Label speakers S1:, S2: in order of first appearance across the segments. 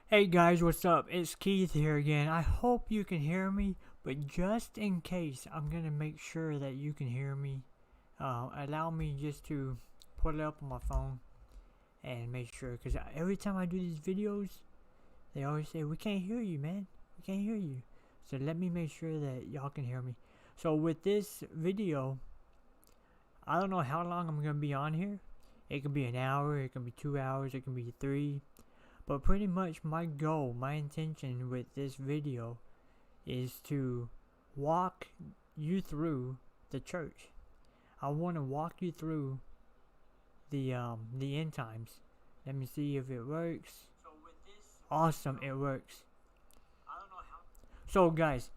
S1: Hey guys, what's up? It's Keith here again. I hope you can hear me, but just in case, I'm gonna make sure that you can hear me. Allow me just to put it up on my phone and make sure, because every time I do these videos, they always say, "We can't hear you, man. We can't hear you." So let me make sure that y'all can hear me. So with this video, I don't know how long I'm gonna be on here. It could be an hour, it can be 2 hours, it can be three. But pretty much my goal, my intention with this video is to walk you through the church. I want to walk you through the end times. Let me see if it works. Awesome, it works. So guys,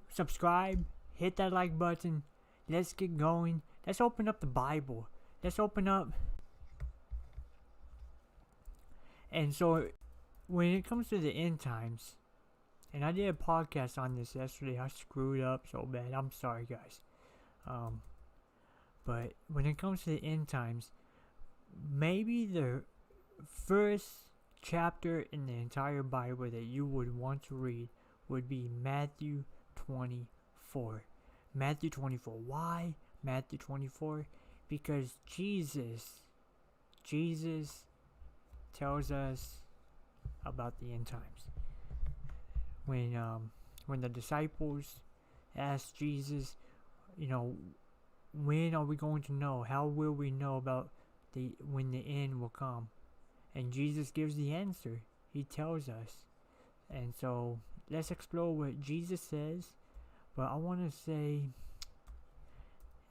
S1: subscribe, hit that like button. Let's get going. Let's open up the Bible. Let's open up. And so when it comes to the end times, and I did a podcast on this yesterday. I screwed up so bad. I'm sorry, guys. But when it comes to the end times, maybe the first chapter in the entire Bible that you would want to read would be Matthew 24. Matthew 24. Why Matthew 24? Because Jesus tells us about the end times. When the disciples asked Jesus, when are we going to know? How will we know about when the end will come? And Jesus gives the answer. He tells us. And so let's explore what Jesus says. But I want to say,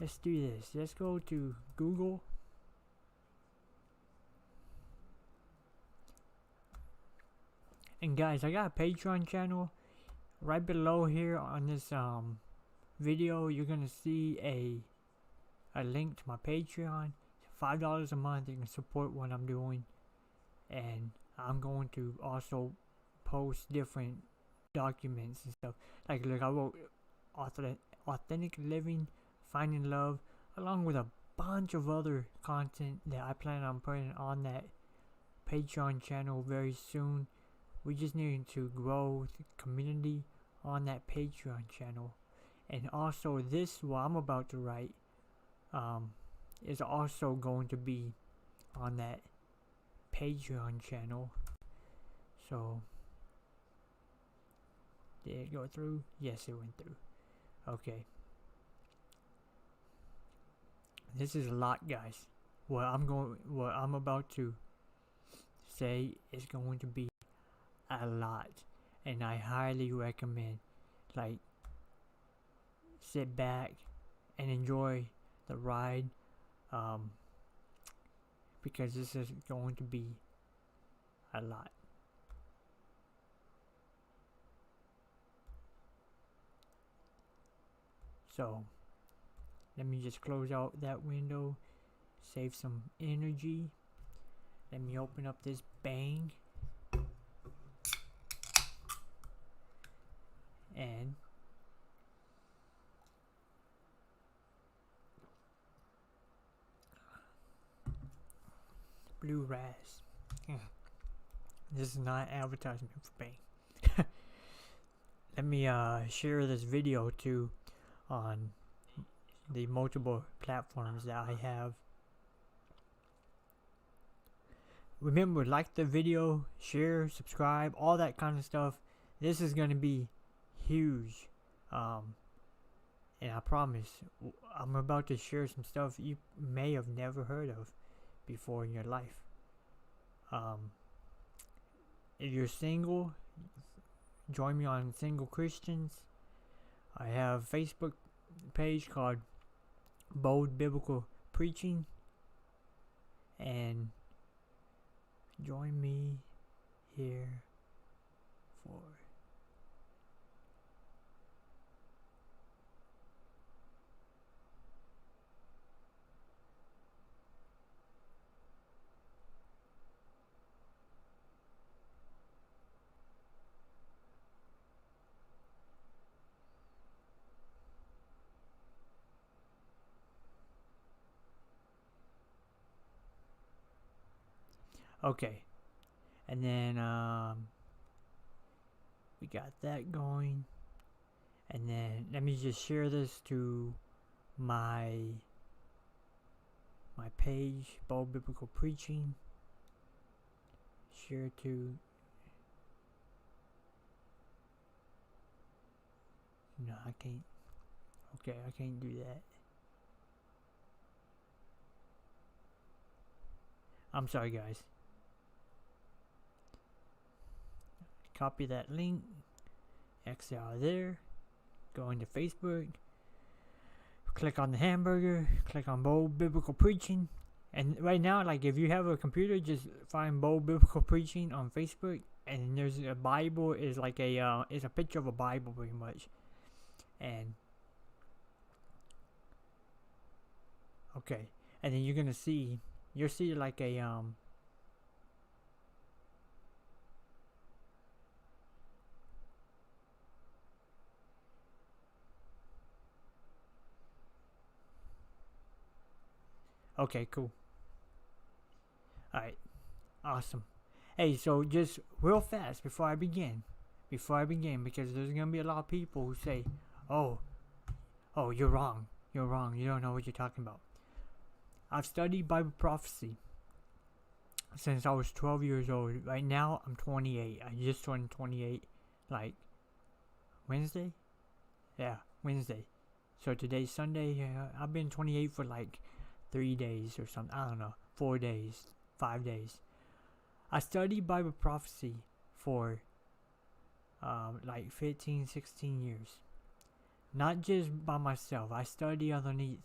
S1: let's do this. Let's go to Google. And guys, I got a Patreon channel. Right below here on this video, you're gonna see a link to my Patreon. $5 a month. You can support what I'm doing, and I'm going to also post different documents and stuff. Like, look, I wrote authentic living, finding love, along with a bunch of other content that I plan on putting on that Patreon channel very soon. We just need to grow the community on that Patreon channel. And also this, what I'm about to write, is also going to be on that Patreon channel. So, did it go through? Yes, it went through. Okay. This is a lot, guys. What I'm about to say is going to be a lot, and I highly recommend, like, sit back and enjoy the ride, because this is going to be a lot. So let me just close out that window, save some energy. Let me open up this bang, and blue raz. This is not advertisement for Bang. Let me share this video too on the multiple platforms that I have. Remember, like the video, share, subscribe, all that kind of stuff. This is going to be huge. And I promise, I'm about to share some stuff you may have never heard of before in your life. If you're single, join me on Single Christians. I have a Facebook page called Bold Biblical Preaching, and join me here for okay. And then We got that going. And then let me just share this to my page, Bold Biblical Preaching. Share to. No, I can't. Okay, I can't do that. I'm sorry, guys. Copy that link. Exit out of there. Go into Facebook. Click on the hamburger. Click on Bold Biblical Preaching. And right now, like, if you have a computer, just find Bold Biblical Preaching on Facebook. And there's a Bible. Is like a it's a picture of a Bible, pretty much. And okay, and then you'll see like a okay, cool. Alright, awesome. Hey, so just real fast before I begin, because there's gonna be a lot of people who say, oh, you're wrong, you don't know what you're talking about. I've studied Bible prophecy since I was 12 years old. Right now, I'm 28. I just turned 28, like, Wednesday? Yeah, Wednesday. So today's Sunday. I've been 28 for like 3 days or something. I don't know. 4 days. 5 days. I studied Bible prophecy for like 15, 16 years. Not just by myself. I study underneath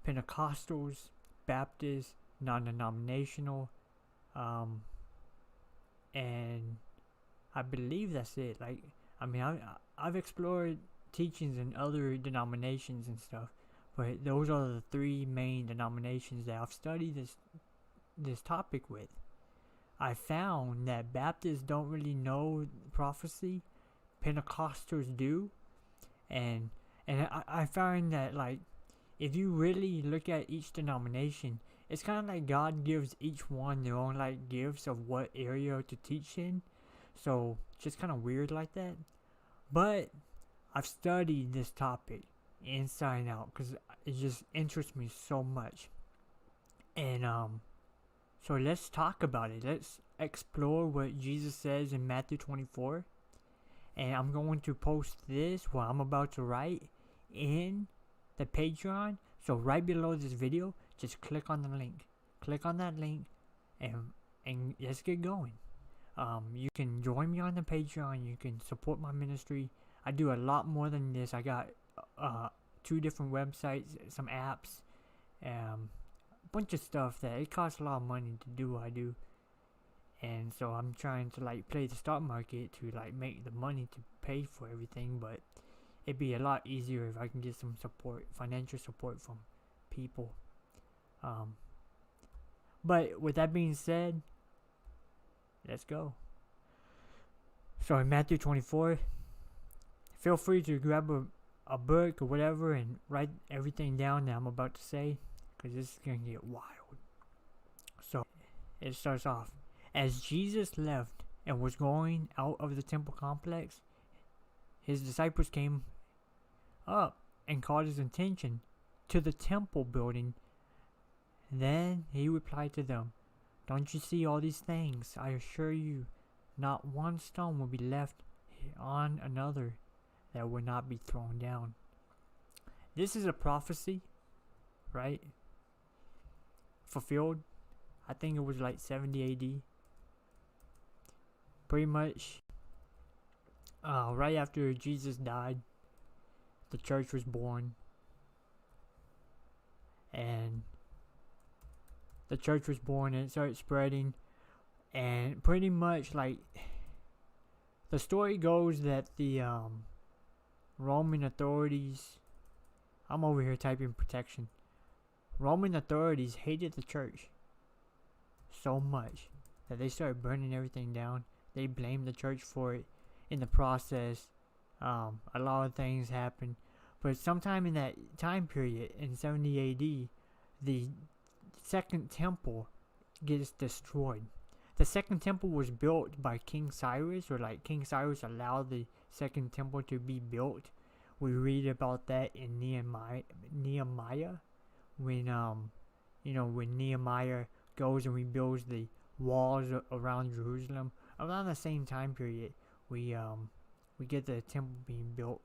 S1: Pentecostals, Baptists, non-denominational, and I believe that's it. Like, I mean, I've explored teachings in other denominations and stuff, but those are the three main denominations that I've studied this topic with. I found that Baptists don't really know prophecy, Pentecostals do, and I find that, like, if you really look at each denomination, it's kind of like God gives each one their own, like, gifts of what area to teach in. So, just kind of weird like that. But I've studied this topic inside and out because it just interests me so much. And so let's talk about it. Let's explore what Jesus says in Matthew 24. And I'm going to post this, what I'm about to write, in the Patreon. So right below this video, just click on the link. Click on that link, and let's get going. You can join me on the Patreon. You can support my ministry. I do a lot more than this. I got 2 different websites, some apps, a bunch of stuff that it costs a lot of money to do what I do. And so I'm trying to, like, play the stock market to, like, make the money to pay for everything. But it'd be a lot easier if I can get some support, financial support from people. But with that being said, let's go. So in Matthew 24, feel free to grab a book or whatever and write everything down that I'm about to say, because this is going to get wild. So it starts off. As Jesus left and was going out of the temple complex, his disciples came up and called his attention to the temple building. Then he replied to them, "Don't you see all these things? I assure you, not one stone will be left on another that will not be thrown down." This is a prophecy, right? Fulfilled. I think it was like 70 AD. Pretty much right after Jesus died, the church was born. And the church was born and it started spreading. And pretty much, like, the story goes that the Roman authorities, I'm over here typing protection. Roman authorities hated the church so much that they started burning everything down. They blamed the church for it. In the process, a lot of things happened. But sometime in that time period, in 70 AD, the second temple gets destroyed. the second temple was built by King Cyrus, or like King Cyrus allowed the second temple to be built. We read about that in Nehemiah when when Nehemiah goes and rebuilds the walls around Jerusalem. Around the same time period, we get the temple being built.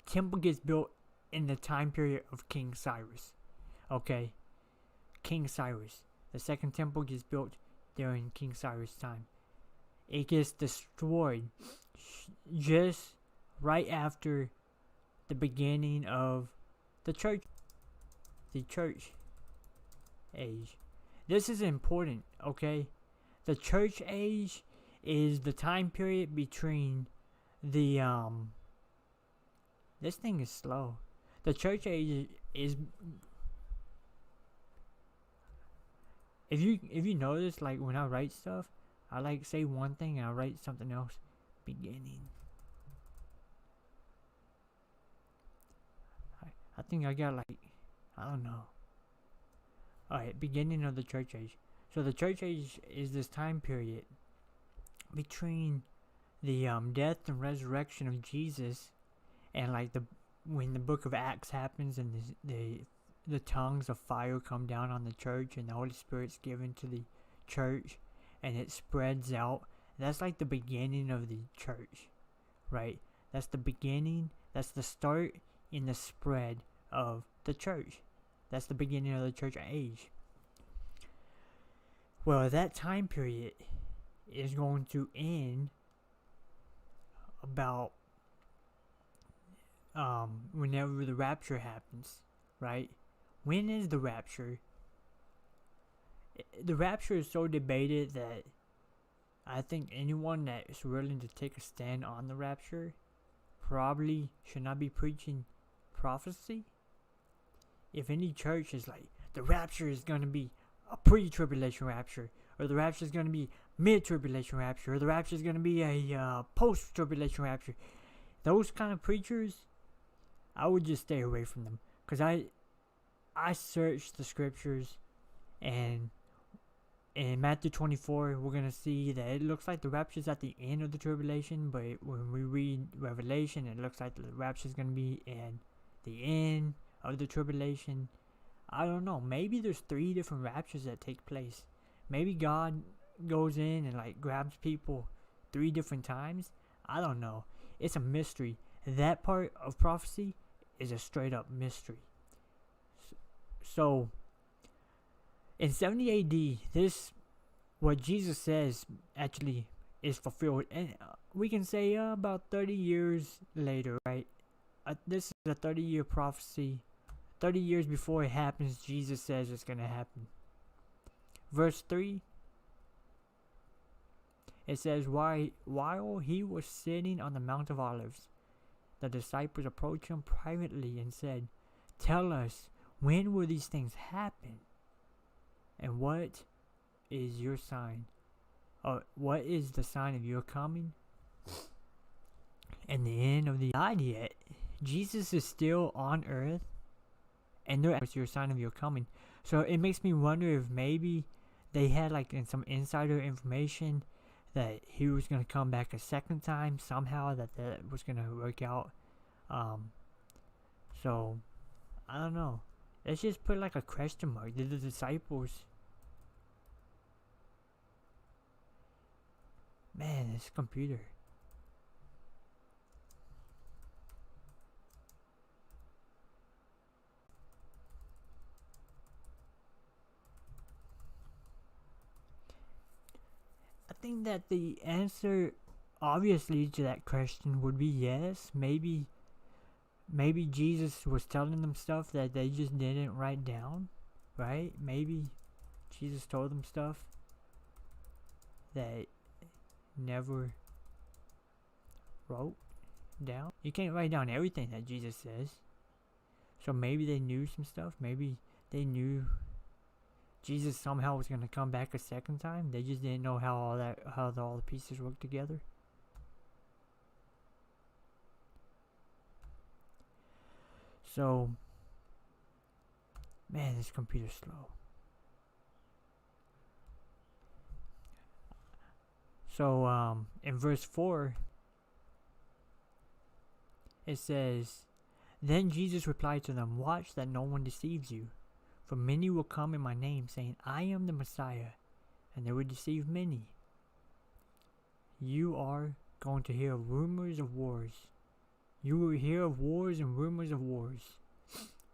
S1: Temple gets built in the time period of King Cyrus. Okay, King Cyrus. The second temple gets built during King Cyrus' time. It gets destroyed just right after the beginning of the church age. This is important, okay? The church age is the time period between the this thing is slow. The church age is, if you notice, like when I write stuff, I like say one thing and I write something else. Beginning. I think I got like, I don't know. Alright, beginning of the church age. So the church age is this time period between the death and resurrection of Jesus, and like when the book of Acts happens and the tongues of fire come down on the church and the Holy Spirit's given to the church and it spreads out. That's like the beginning of the church, right? That's the beginning. That's the start in the spread of the church. That's the beginning of the church age. Well, that time period is going to end about whenever the rapture happens, right? When is the rapture? The rapture is so debated that I think anyone that is willing to take a stand on the rapture probably should not be preaching prophecy. If any church is like, the rapture is going to be a pre-tribulation rapture, or the rapture is going to be mid-tribulation rapture, or the rapture is going to be a post-tribulation rapture, those kind of preachers, I would just stay away from them. Because I searched the scriptures, and in Matthew 24, we're going to see that it looks like the rapture is at the end of the tribulation, but when we read Revelation, it looks like the rapture is going to be in the end of the tribulation. I don't know. Maybe there's 3 different raptures that take place. Maybe God goes in and like grabs people 3 different times. I don't know. It's a mystery. That part of prophecy is a straight up mystery. So in 70 AD, this, what Jesus says actually is fulfilled. And we can say about 30 years later, right? This is a 30-year prophecy. 30 years before it happens, Jesus says it's going to happen. Verse 3, it says, while he was sitting on the Mount of Olives, the disciples approached him privately and said, "Tell us, when will these things happen? And what is your sign? What is the sign of your coming and the end of the age yet?" Jesus is still on earth, and what's your sign of your coming? So it makes me wonder if maybe they had like some insider information that he was going to come back a second time somehow, that was going to work out. So I don't know. Let's just put like a question mark. Did the disciples, man, this computer. I think that the answer obviously to that question would be yes. Maybe Jesus was telling them stuff that they just didn't write down, right? Maybe Jesus told them stuff that never wrote down. You can't write down everything that Jesus says. So maybe they knew some stuff. Maybe they knew Jesus somehow was going to come back a second time. They just didn't know how all the pieces work together. So, man, this computer's slow. So in verse 4, it says, "Then Jesus replied to them, 'Watch that no one deceives you. For many will come in my name, saying, I am the Messiah, and they will deceive many. You are going to hear rumors of wars. You will hear of wars and rumors of wars.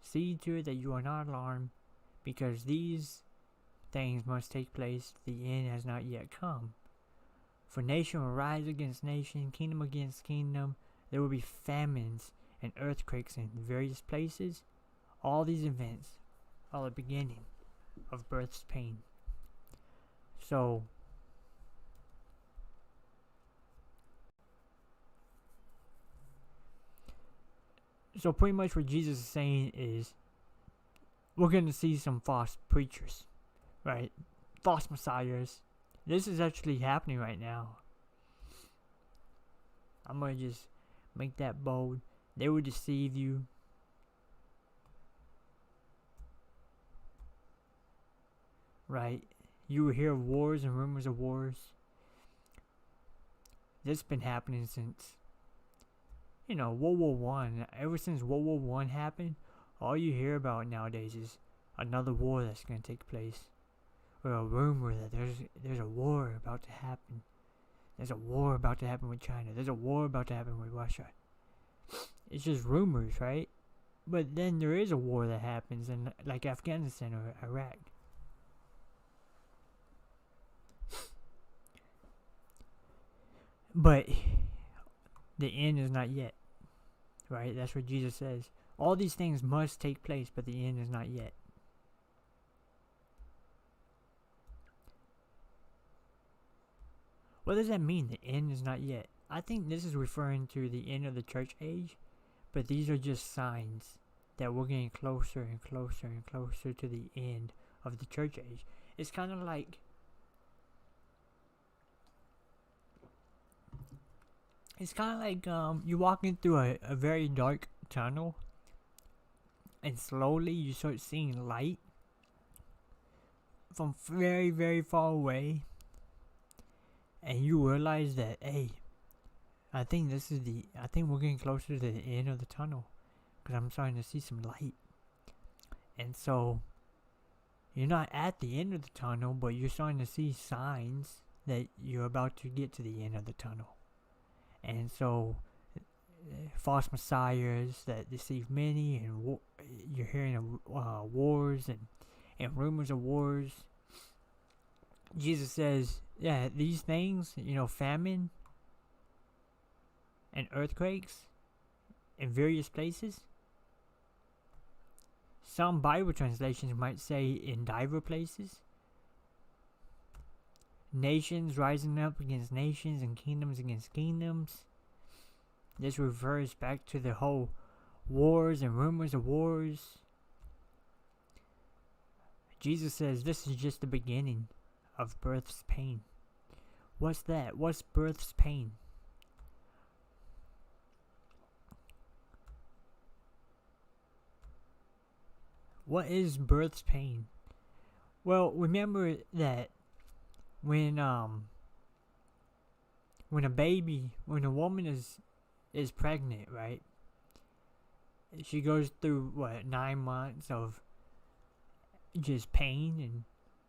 S1: See to it that you are not alarmed, because these things must take place. The end has not yet come. For nation will rise against nation, kingdom against kingdom. There will be famines and earthquakes in various places. All these events are the beginning of birth's pain.'" So pretty much what Jesus is saying is we're going to see some false preachers, right? False messiahs. This is actually happening right now. I'm going to just make that bold. They will deceive you. Right? You will hear of wars and rumors of wars. This has been happening since, World War One. Ever since World War One happened, all you hear about nowadays is another war that's going to take place, or a rumor that there's a war about to happen. There's a war about to happen with China. There's a war about to happen with Russia. It's just rumors, right? But then there is a war that happens in like Afghanistan or Iraq. But the end is not yet, right? That's what Jesus says. All these things must take place, but the end is not yet. What does that mean, the end is not yet? I think this is referring to the end of the church age, but these are just signs that we're getting closer and closer and closer to the end of the church age. It's kind of like you're walking through a very dark tunnel, and slowly you start seeing light from very, very far away, and you realize that, hey, I think we're getting closer to the end of the tunnel, because I'm starting to see some light. And so you're not at the end of the tunnel, but you're starting to see signs that you're about to get to the end of the tunnel. And so false messiahs that deceive many, and you're hearing of wars and rumors of wars. Jesus says, yeah, these things, famine and earthquakes in various places. Some Bible translations might say in diverse places. Nations rising up against nations and kingdoms against kingdoms. This refers back to the whole wars and rumors of wars. Jesus says this is just the beginning of birth's pain. What's that? What's birth's pain? What is birth's pain? Well, remember that when a woman is pregnant, right? She goes through 9 months of just pain and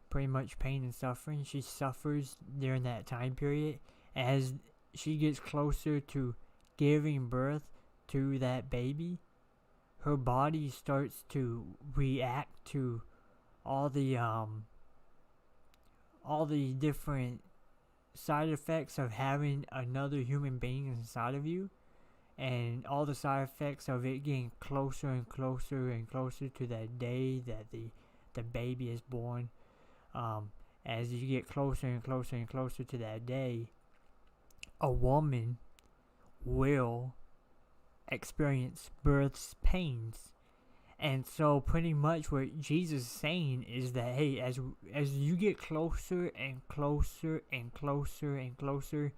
S1: pretty much pain and suffering. She suffers during that time period. As she gets closer to giving birth to that baby, her body starts to react to all the different side effects of having another human being inside of you, and all the side effects of it getting closer and closer and closer to that day that the baby is born. As you get closer and closer and closer to that day, a woman will experience birth's pains. And so pretty much what Jesus is saying is that, hey, as you get closer and closer and closer and closer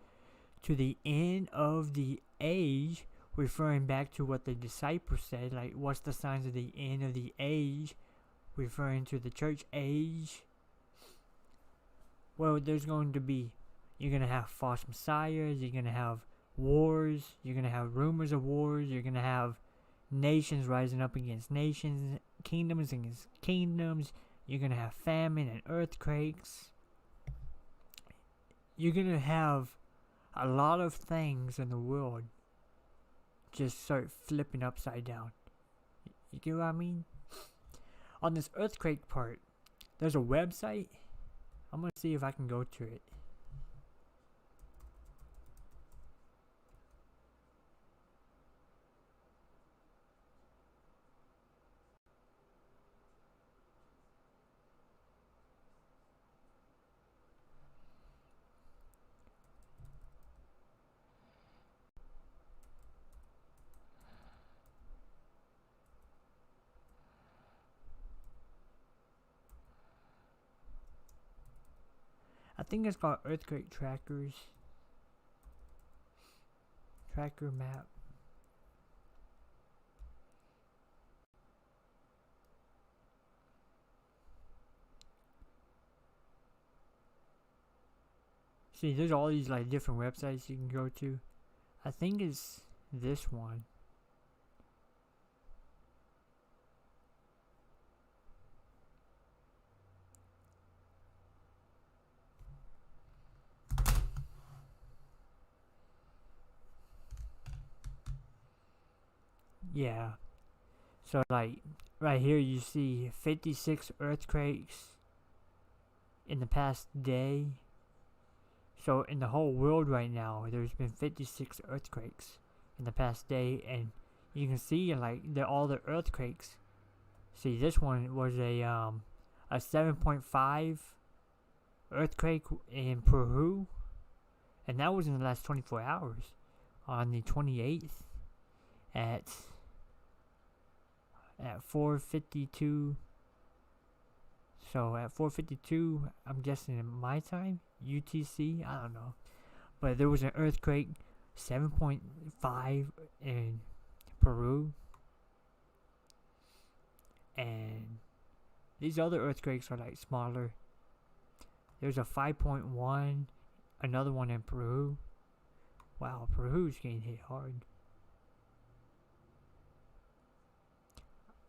S1: to the end of the age, referring back to what the disciples said, like, what's the signs of the end of the age, referring to the church age? Well, there's going to be You're going to have false messiahs. You're going to have wars. You're going to have rumors of wars. You're going to have nations rising up against nations, kingdoms against kingdoms. You're going to have famine and earthquakes. You're going to have a lot of things in the world just start flipping upside down. You get what I mean? On this earthquake part, there's a website. I'm going to see if I can go to it. I think it's called Earthquake Trackers. Tracker map. See, there's all these like different websites you can go to. I think it's this one. Yeah. So like right here you see 56 earthquakes in the past day. So in the whole world right now, there's been 56 earthquakes in the past day, and you can see like all the earthquakes. See, this one was a 7.5 earthquake in Peru, and that was in the last 24 hours on the 28th at 4:52. So at 4:52, I'm guessing in my time, UTC, I don't know. But there was an earthquake, 7.5 in Peru. And these other earthquakes are like smaller. There's a 5.1, another one in Peru. Wow, Peru's getting hit hard.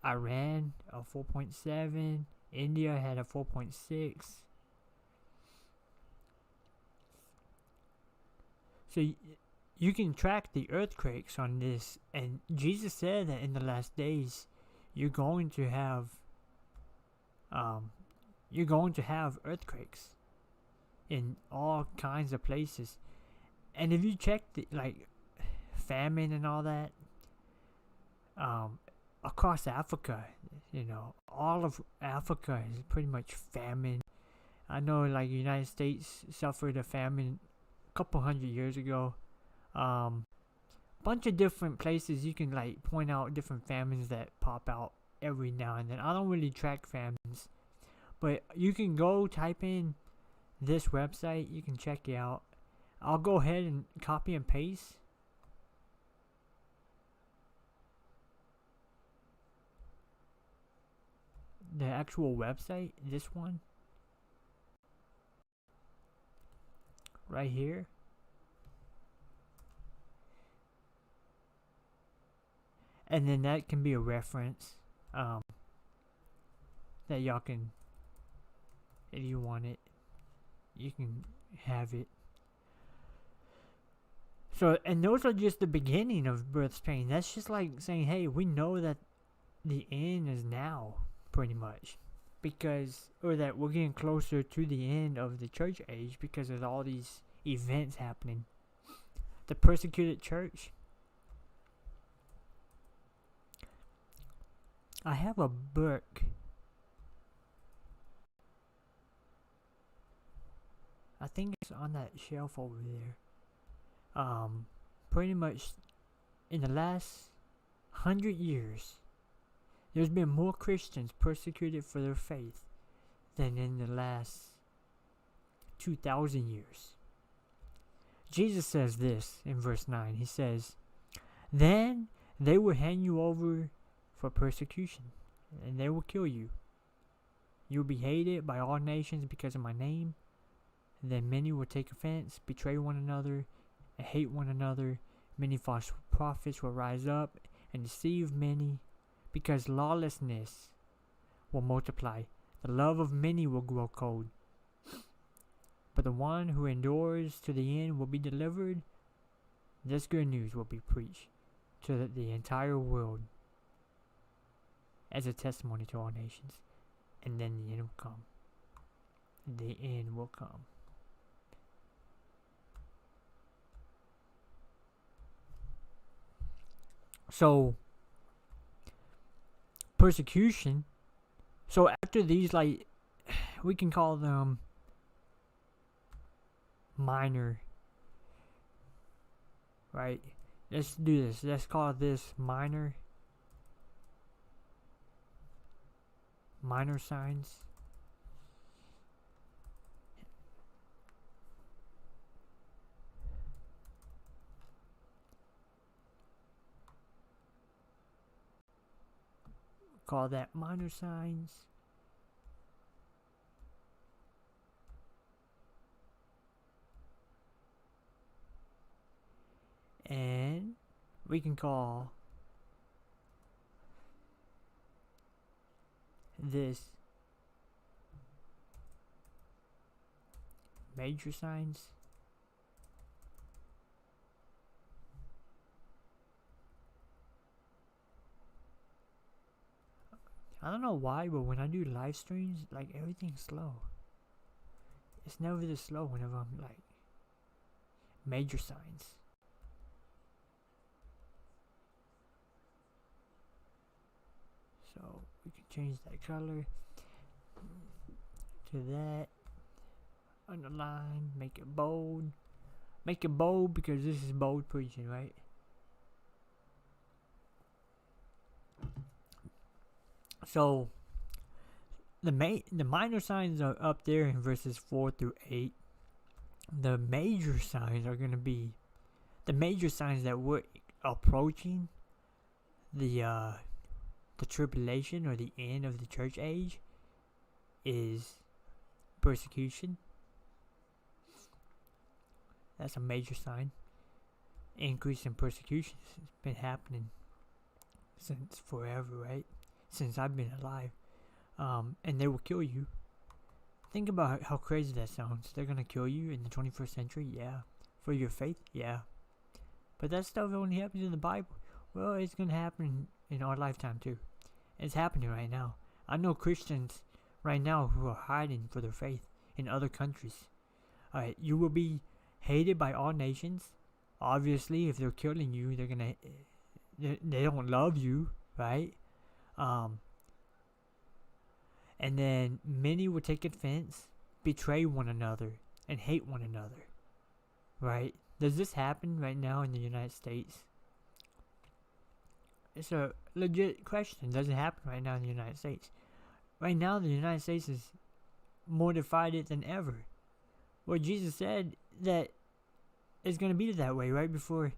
S1: Iran, a 4.7. India had a 4.6. So you can track the earthquakes on this, and Jesus said that in the last days you're going to have earthquakes in all kinds of places. And if you check the like famine and all that, across Africa, all of Africa is pretty much famine. I know like the United States suffered a famine a couple hundred years ago. Bunch of different places you can like point out different famines that pop out every now and then. I don't really track famines, but you can go type in this website, you can check it out. I'll go ahead and copy and paste the actual website, this one right here. And then that can be a reference that y'all can, if you want it, you can have it. So, and those are just the beginning of birth pain. That's just like saying, hey, we know that the end is now, pretty much. Because, or that we're getting closer to the end of the church age because of all these events happening. The persecuted church. I have a book. I think it's on that shelf over there. Pretty much in the last 100 years, there's been more Christians persecuted for their faith than in the last 2,000 years. Jesus says this in verse 9. He says, "Then they will hand you over for persecution, and they will kill you. You will be hated by all nations because of my name, Then many will take offense, betray one another, and hate one another. Many false prophets will rise up and deceive many, because lawlessness will multiply. The love of many will grow cold. But the one who endures to the end will be delivered. This good news will be preached to the entire world as a testimony to all nations. And then the end will come. The end will come. So, persecution. So after these, like, we can call them minor, right? Let's do this. Let's call this minor signs. Call that minor signs. And we can call this major signs. I don't know why, but when I do live streams, like, everything's slow. It's never this slow whenever I'm like major signs. So we can change that color to that. Underline, make it bold. Make it bold because this is bold preaching, right? So the minor signs are up there in verses 4 through 8. The major signs are going to be the major signs that we're approaching the tribulation, or the end of the church age, is persecution. That's a major sign. Increase in persecution has been happening since forever, right? Since I've been alive. And they will kill you. Think about how crazy that sounds. They're gonna kill you in the 21st century? Yeah. For your faith? Yeah. But that stuff only happens in the Bible. Well, it's gonna happen in our lifetime too. It's happening right now. I know Christians right now who are hiding for their faith in other countries. Alright, you will be hated by all nations. Obviously, if they're killing you, they're gonna... They don't love you, right? And then many will take offense, betray one another, and hate one another. Right? Does this happen right now in the United States? It's a legit question. Does it happen right now in the United States? Right now, the United States is more divided than ever. Well, Jesus said that it's going to be that way right before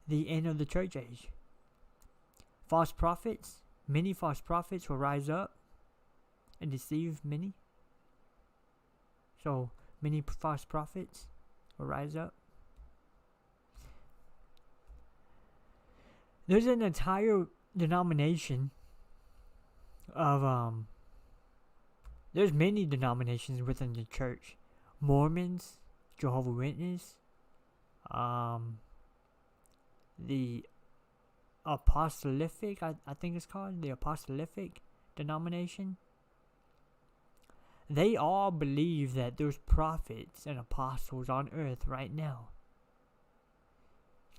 S1: the end of the church age. False prophets, many false prophets will rise up and deceive many. So, many false prophets will rise up. There's an entire denomination of, there's many denominations within the church. Mormons, Jehovah's Witness, the Apostolic, I think it's called, the Apostolic denomination. They all believe that there's prophets and apostles on earth right now,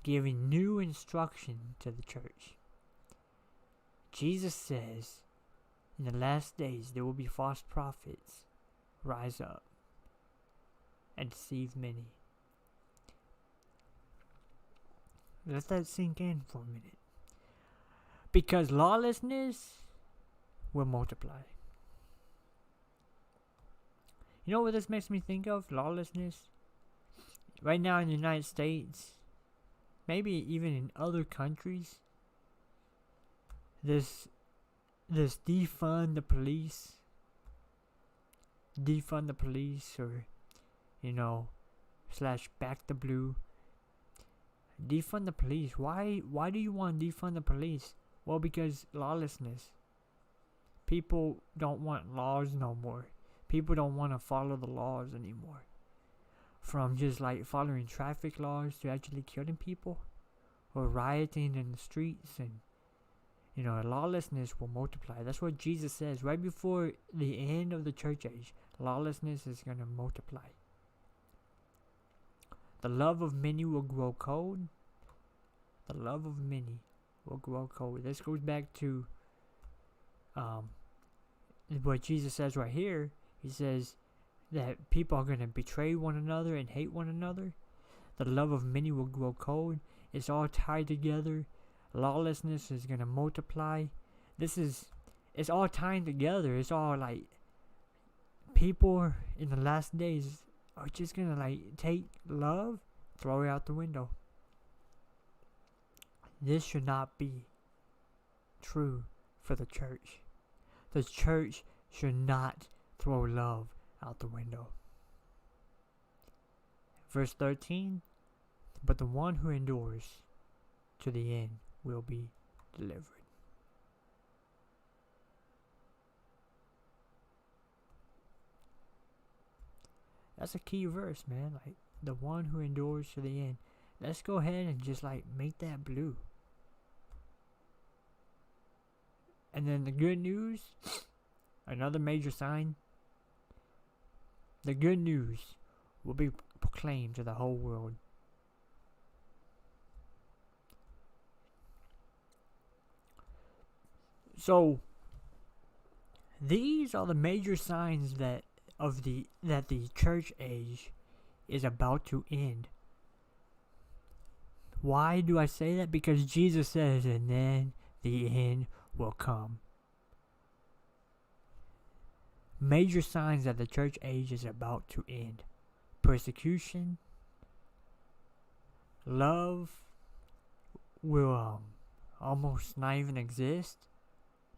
S1: giving new instruction to the church. Jesus says, in the last days there will be false prophets rise up and deceive many. Let that sink in for a minute. Because lawlessness will multiply. You know what this makes me think of? Lawlessness. Right now in the United States, maybe even in other countries, this defund the police, or slash back the blue. Defund the police. Why do you want to defund the police? Well, because lawlessness. People don't want laws no more. People don't want to follow the laws anymore. From just like following traffic laws to actually killing people or rioting in the streets, and lawlessness will multiply. That's what Jesus says right before the end of the church age. Lawlessness is going to multiply. The love of many will grow cold. The love of many will grow cold. This goes back to what Jesus says right here. He says that people are going to betray one another and hate one another. The love of many will grow cold. It's all tied together. Lawlessness is going to multiply. It's all tying together. It's all like people in the last days are just going to like take love, throw it out the window. This should not be true for the church. The church should not throw love out the window. Verse 13, but the one who endures to the end will be delivered. That's a key verse, man. Like, the one who endures to the end. Let's go ahead and just like make that blue. And then the good news, another major sign. The good news will be proclaimed to the whole world. So these are the major signs that the church age is about to end. Why do I say that? Because Jesus says, and then the end will come. Major signs that the church age is about to end. Persecution. Love will almost not even exist.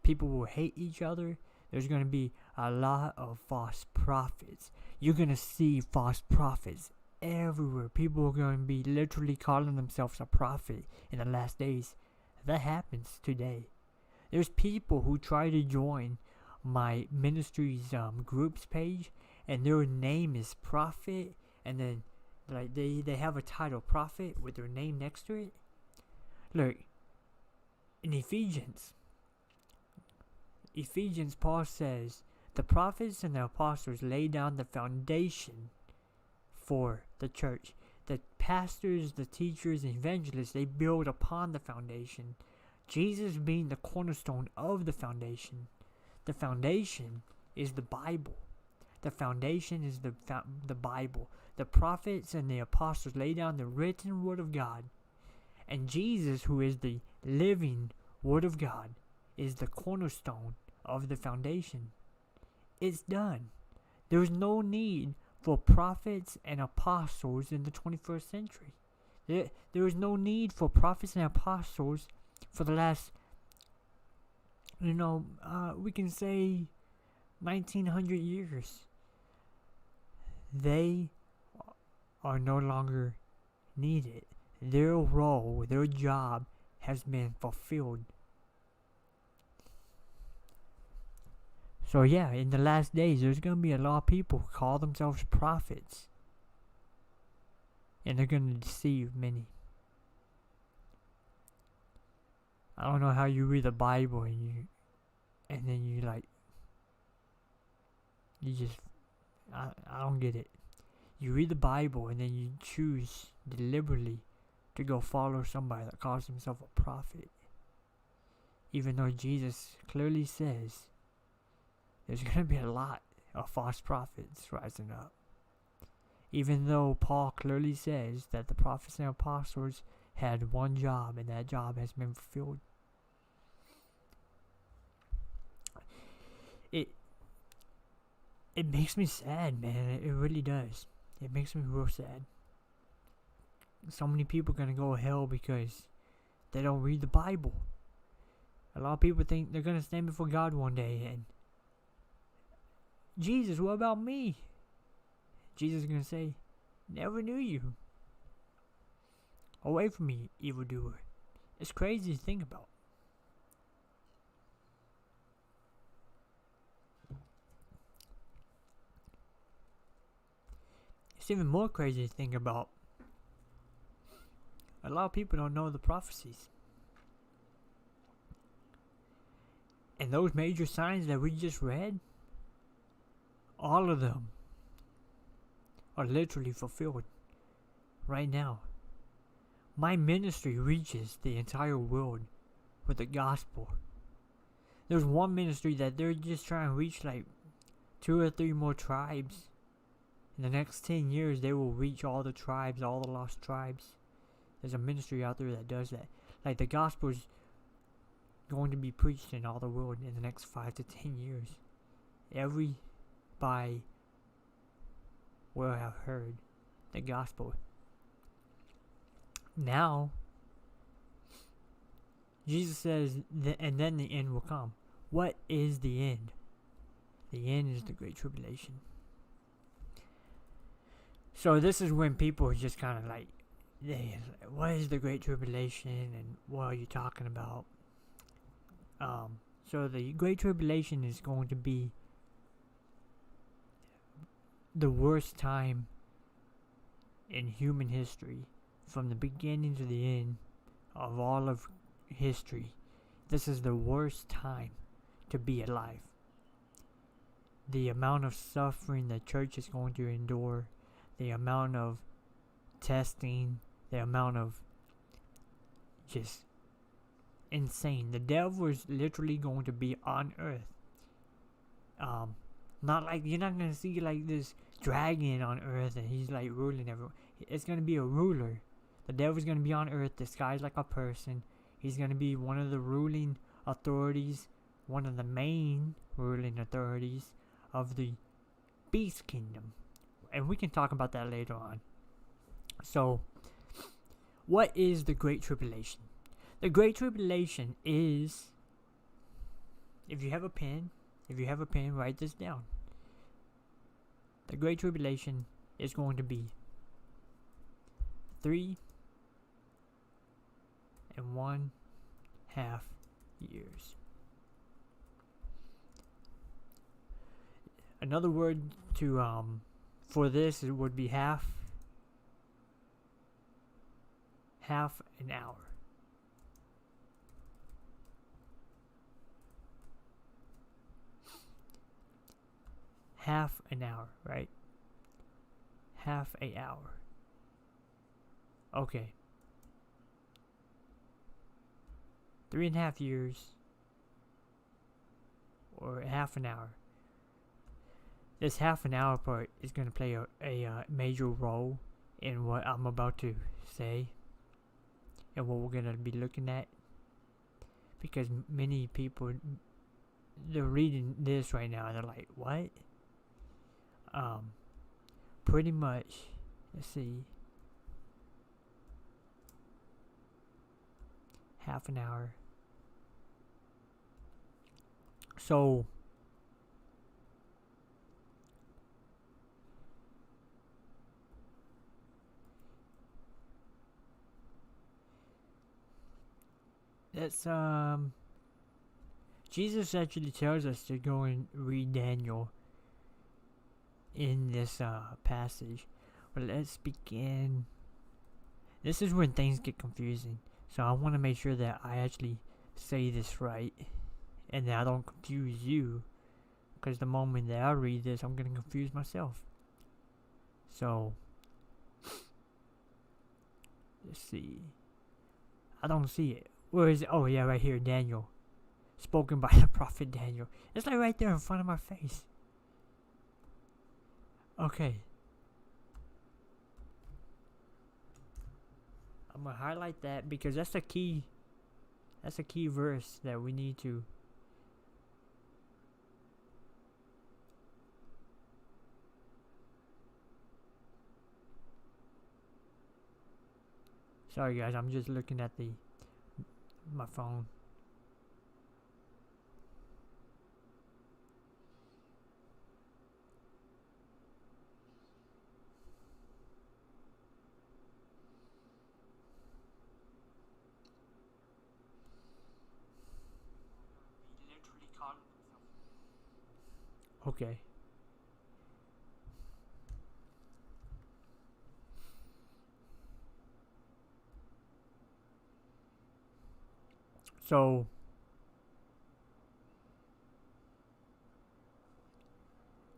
S1: People will hate each other. There's going to be a lot of false prophets. You're going to see false prophets everywhere. People are going to be literally calling themselves a prophet in the last days. That happens today. There's people who try to join my ministry's groups page, and their name is prophet, and then like they have a title prophet with their name next to it. Look, in Ephesians, Paul says, the prophets and the apostles lay down the foundation for the church. The pastors, the teachers, and evangelists, they build upon the foundation. Jesus being the cornerstone of the foundation. The foundation is the Bible. The foundation is the Bible. The prophets and the apostles lay down the written word of God. And Jesus, who is the living word of God, is the cornerstone of the foundation. It's done. There's no need for prophets and apostles in the 21st century. There is no need for prophets and apostles for the last, we can say 1900 years. They are no longer needed. Their role, their job has been fulfilled. So yeah, in the last days, there's going to be a lot of people who call themselves prophets. And they're going to deceive many. I don't know how you read the Bible and then you I don't get it. You read the Bible and then you choose deliberately to go follow somebody that calls himself a prophet. Even though Jesus clearly says there's going to be a lot of false prophets rising up. Even though Paul clearly says that the prophets and apostles had one job and that job has been fulfilled. It makes me sad, man. It really does. It makes me real sad. So many people are going to go to hell because they don't read the Bible. A lot of people think they're going to stand before God one day and Jesus, what about me? Jesus is going to say, Never knew you. Away from me, evildoer. It's crazy to think about. It's even more crazy to think about. A lot of people don't know the prophecies. And those major signs that we just read, all of them are literally fulfilled right now. My ministry reaches the entire world with the gospel. There's one ministry that they're just trying to reach like 2 or 3 more tribes. In the next 10 years, they will reach all the tribes, all the lost tribes. There's a ministry out there that does that. Like the gospel is going to be preached in all the world in the next 5 to 10 years. Everybody will have heard the gospel. Now, Jesus says, and then the end will come. What is the end? The end is the Great Tribulation. So this is when people are just kind of like, what is the Great Tribulation and what are you talking about? So the Great Tribulation is going to be the worst time in human history, from the beginning to the end of all of history. This is the worst time to be alive. The amount of suffering the church is going to endure, the amount of testing, the amount of just insane. The devil is literally going to be on earth. Not like, you're not going to see like this dragon on earth and he's like ruling everyone. It's going to be a ruler. The devil's going to be on earth disguised like a person. He's going to be one of the ruling authorities, one of the main ruling authorities of the beast kingdom. And we can talk about that later on. So, what is the Great Tribulation? The Great Tribulation is, if you have a pen, write this down. The Great Tribulation is going to be 3 1/2 years. Another word to for this would be half an hour. Half an hour, right? Half an hour. Okay. 3.5 years, or half an hour. This half an hour part is going to play a major role in what I'm about to say and what we're going to be looking at, because many people, they're reading this right now and they're like, what? Pretty much, let's see, half an hour. So, that's Jesus actually tells us to go and read Daniel in this passage. But let's begin. This is when things get confusing, so I want to make sure that I actually say this right and that I don't confuse you, because the moment that I read this, I'm going to confuse myself. So, let's see. I don't see it. Where is it? Oh yeah, right here, Daniel. Spoken by the prophet Daniel. It's like right there in front of my face. Okay. I'm gonna highlight that because that's a key verse that we need to Sorry guys, I'm just looking at my phone. Okay. So,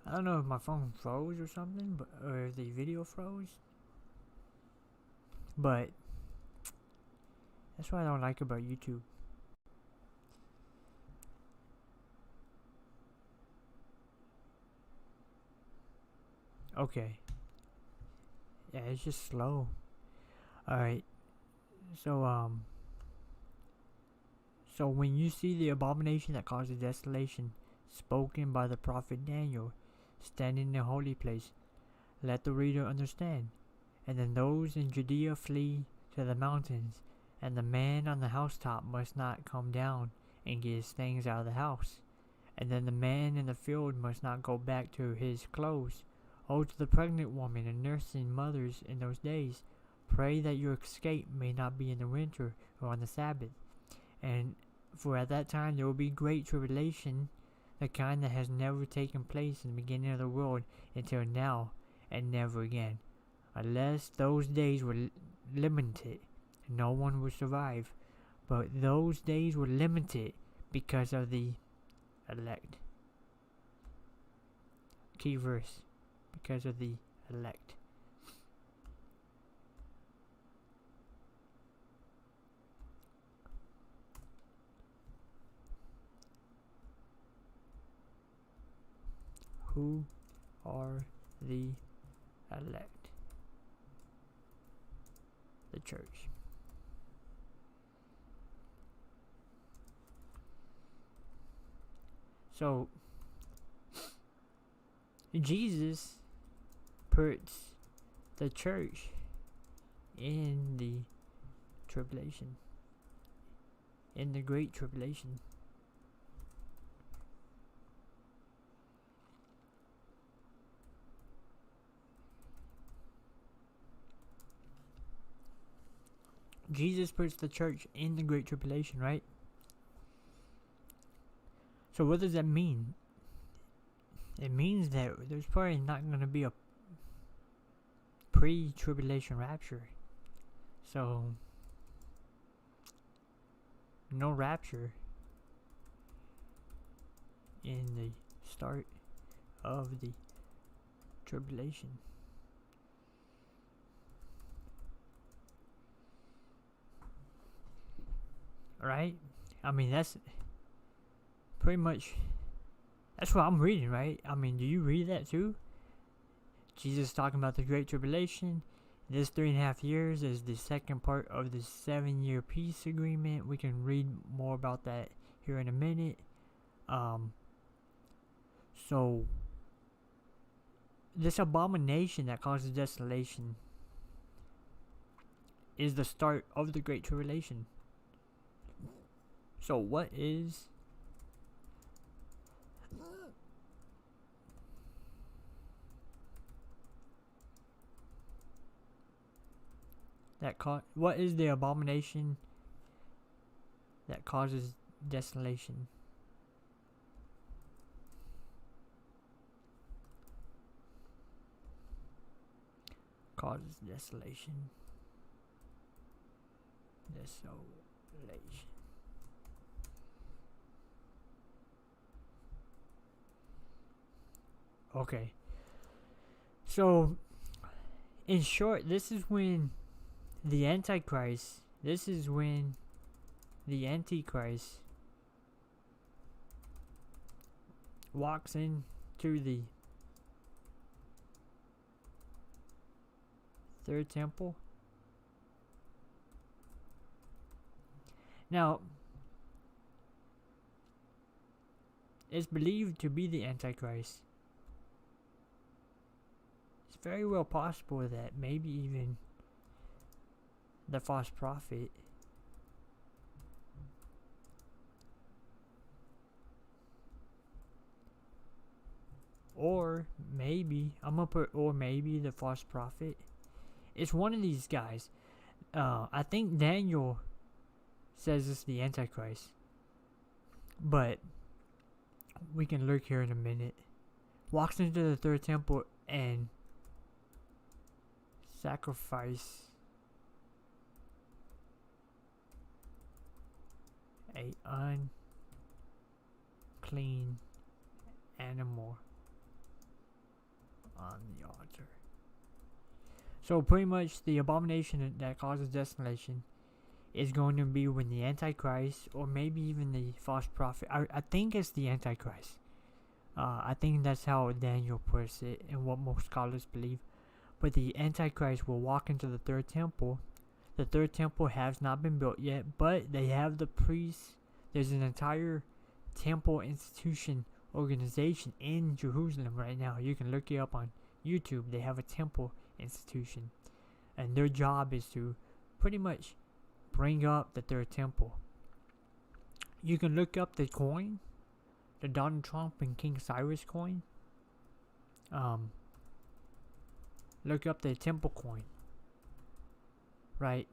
S1: I don't know if my phone froze or something, or if the video froze. But that's what I don't like about YouTube. Okay. Yeah, it's just slow. Alright. So, so when you see the abomination that causes desolation, spoken by the prophet Daniel, standing in the holy place, let the reader understand. And then those in Judea flee to the mountains, and the man on the housetop must not come down and get his things out of the house. And then the man in the field must not go back to his clothes. O to the pregnant woman and nursing mothers in those days, pray that your escape may not be in the winter or on the Sabbath. And for at that time there will be great tribulation, the kind that has never taken place in the beginning of the world until now, and never again. Unless those days were limited, no one would survive. But those days were limited because of the elect. Key verse. Because of the elect. Who are the elect? The church. So, Jesus puts the church in the tribulation, in the Great Tribulation. Jesus puts the church in the Great Tribulation, right? So what does that mean? It means that there's probably not going to be a pre-tribulation rapture. So, no rapture in the start of the tribulation. Right? I mean, that's pretty much, that's what I'm reading, right? I mean, do you read that too? Jesus talking about the Great Tribulation. This 3.5 years is the second part of the 7-year peace agreement. We can read more about that here in a minute. So, this abomination that causes desolation is the start of the Great Tribulation. So what is that what is the abomination that causes desolation? Causes desolation. Desolation. Okay. So, in short, this is when the Antichrist walks into the third temple. Now, it's believed to be the Antichrist. It's very well possible that maybe even the false prophet or maybe the false prophet. It's one of these guys. I think Daniel says it's the Antichrist, but we can look here in a minute. walks into the third temple and sacrifice a unclean animal on the altar. So pretty much the abomination that causes desolation is going to be when the Antichrist, or maybe even the false prophet, I think it's the Antichrist. I think that's how Daniel puts it and what most scholars believe. But the Antichrist will walk into the third temple. The third temple has not been built yet, but they have the priests. There's an entire temple institution organization in Jerusalem right now. You can look it up on YouTube. They have a temple institution, and their job is to pretty much bring up the third temple. You can look up the coin, the Donald Trump and King Cyrus coin. Look up the temple coin. Right.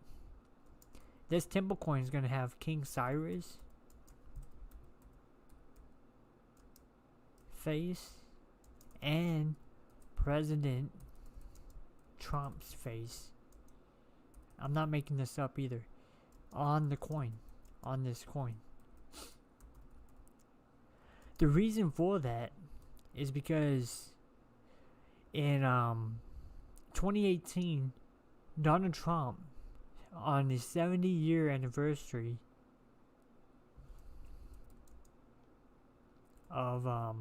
S1: This temple coin is going to have King Cyrus face and President Trump's face. I'm not making this up either. On the coin. On this coin. The reason for that is because in 2018, Donald Trump, on his 70-year anniversary of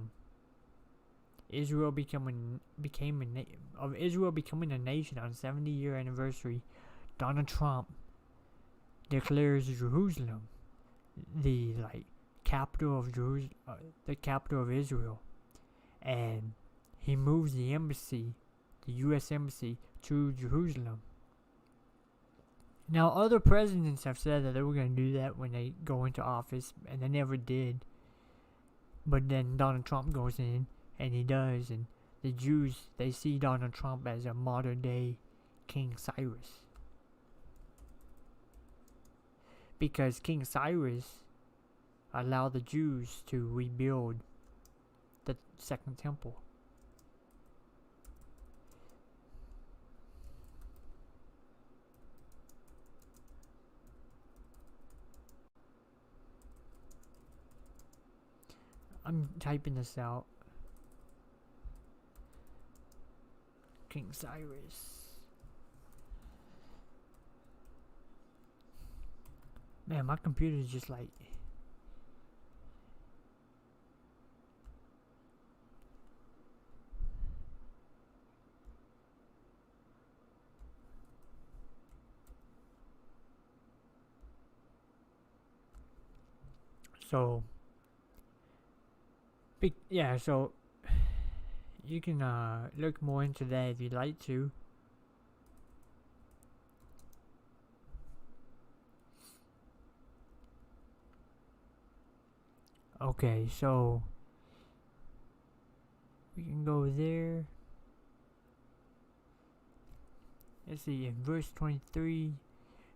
S1: Israel becoming a nation, on 70-year anniversary, Donald Trump declares Jerusalem the capital of the capital of Israel, and he moves the embassy, the U.S. embassy, to Jerusalem. Now, other presidents have said that they were going to do that when they go into office, and they never did. But then Donald Trump goes in, and he does, and the Jews, they see Donald Trump as a modern-day King Cyrus. Because King Cyrus allowed the Jews to rebuild the Second Temple. I'm typing this out. King Cyrus. Man, my computer is just like... So... yeah, so... You can look more into that if you'd like to. Okay, so we can go there. Let's see, in verse 23,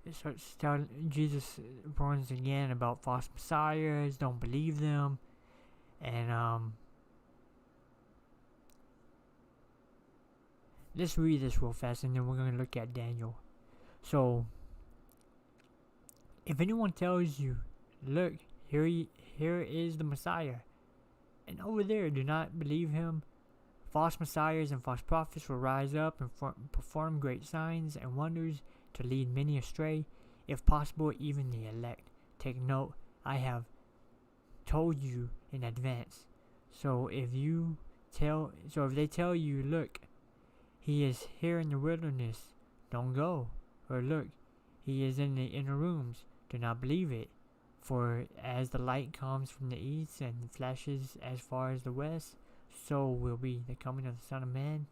S1: it starts telling Jesus warns again about false messiahs, don't believe them, and let's read this real fast, and then we're going to look at Daniel. So, if anyone tells you, look, here is the Messiah, and over there, do not believe him. False messiahs and false prophets will rise up and perform great signs and wonders to lead many astray, if possible, even the elect. Take note, I have told you in advance. So if they tell you, look, he is here in the wilderness, don't go. Or look, he is in the inner rooms, do not believe it. For as the light comes from the east and flashes as far as the west, so will be the coming of the Son of Man.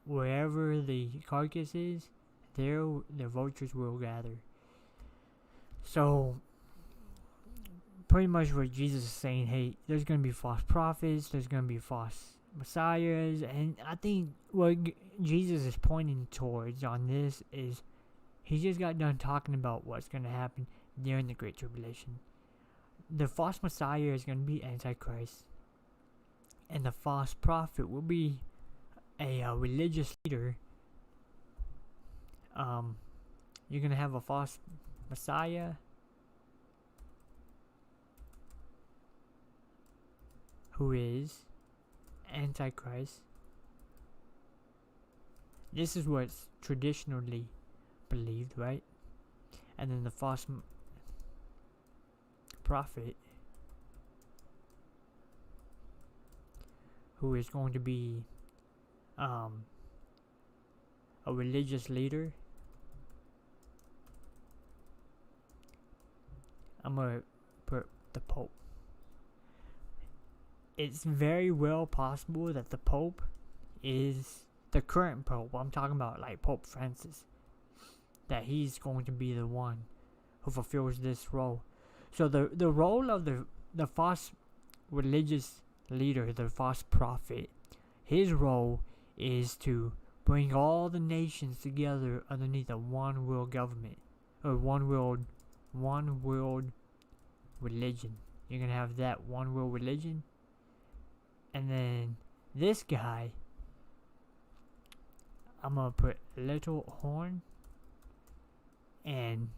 S1: Wherever the carcass is, there the vultures will gather. So, pretty much what Jesus is saying, hey, there's going to be false prophets, there's going to be false messiahs, and I think what Jesus is pointing towards on this is he just got done talking about what's going to happen during the Great Tribulation. The false messiah is going to be Antichrist, and the false prophet will be a religious leader. You're gonna have a false Messiah who is Antichrist. This is what's traditionally believed, right? And then the false prophet, who is going to be a religious leader. I'm gonna put the Pope. It's very well possible that the Pope is the current Pope. I'm talking about like Pope Francis. That he's going to be the one who fulfills this role. So the role of the false religious leader, the false prophet, his role is to bring all the nations together underneath a one world government, or one world religion. You're gonna have that one world religion, and then this guy, I'm gonna put little horn, and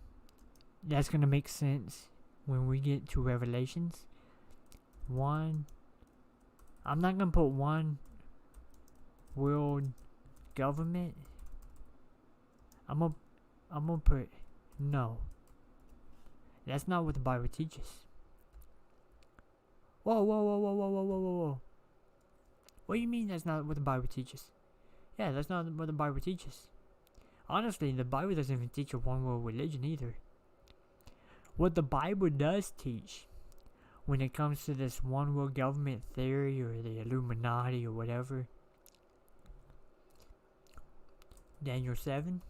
S1: that's gonna make sense when we get to Revelations. I'm not gonna put one world government. I'm gonna put no. That's not what the Bible teaches. Whoa. What do you mean that's not what the Bible teaches? Yeah, that's not what the Bible teaches. Honestly, the Bible doesn't even teach a one world religion either. What the Bible does teach, when it comes to this one world government theory or the Illuminati or whatever, Daniel 7.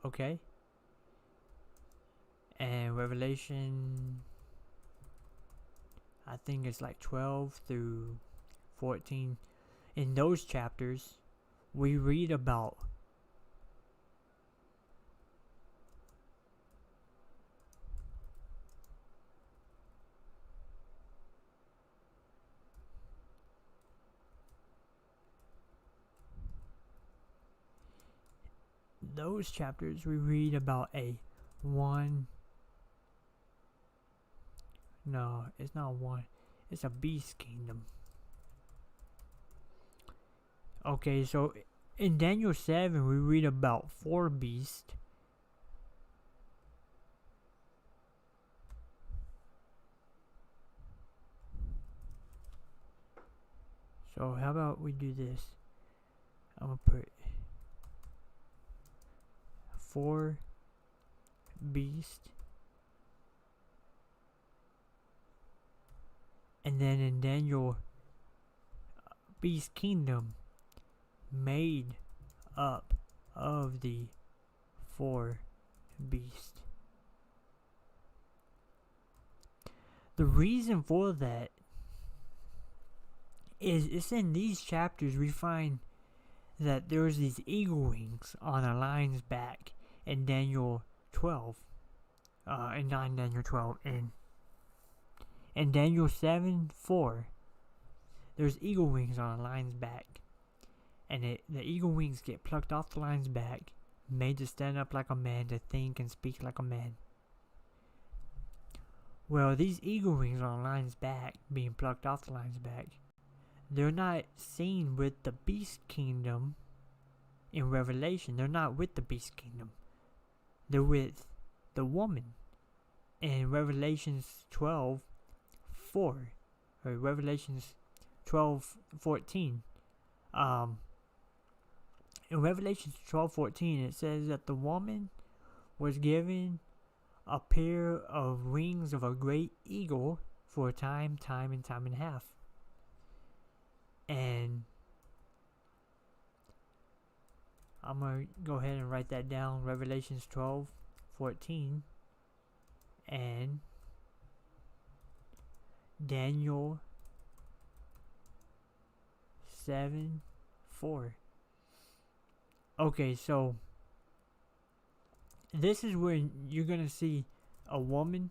S1: Okay. And Revelation, I think it's like 12 through 14. In those chapters, we read about a one. No, it's not one. It's a beast kingdom. Okay, so in Daniel 7, we read about 4 beasts. So how about we do this? I'm gonna put 4 beasts. And then in Daniel, beast kingdom made up of the 4 beasts. The reason for that is it's in these chapters we find that there's these eagle wings on a lion's back in Daniel 12. And not in Daniel 12. In Daniel 7:4, there's eagle wings on a lion's back. And the eagle wings get plucked off the lion's back, made to stand up like a man, to think and speak like a man. Well, these eagle wings on a lion's back, being plucked off the lion's back, they're not seen with the beast kingdom in Revelation. They're not with the beast kingdom. They're with the woman. In Revelations 12:4, or Revelations 12:14. In Revelations 12:14, it says that the woman was given a pair of wings of a great eagle for a time and a half. And I'm going to go ahead and write that down. Revelations 12:14 and Daniel 7:4. Okay, so this is where you're going to see a woman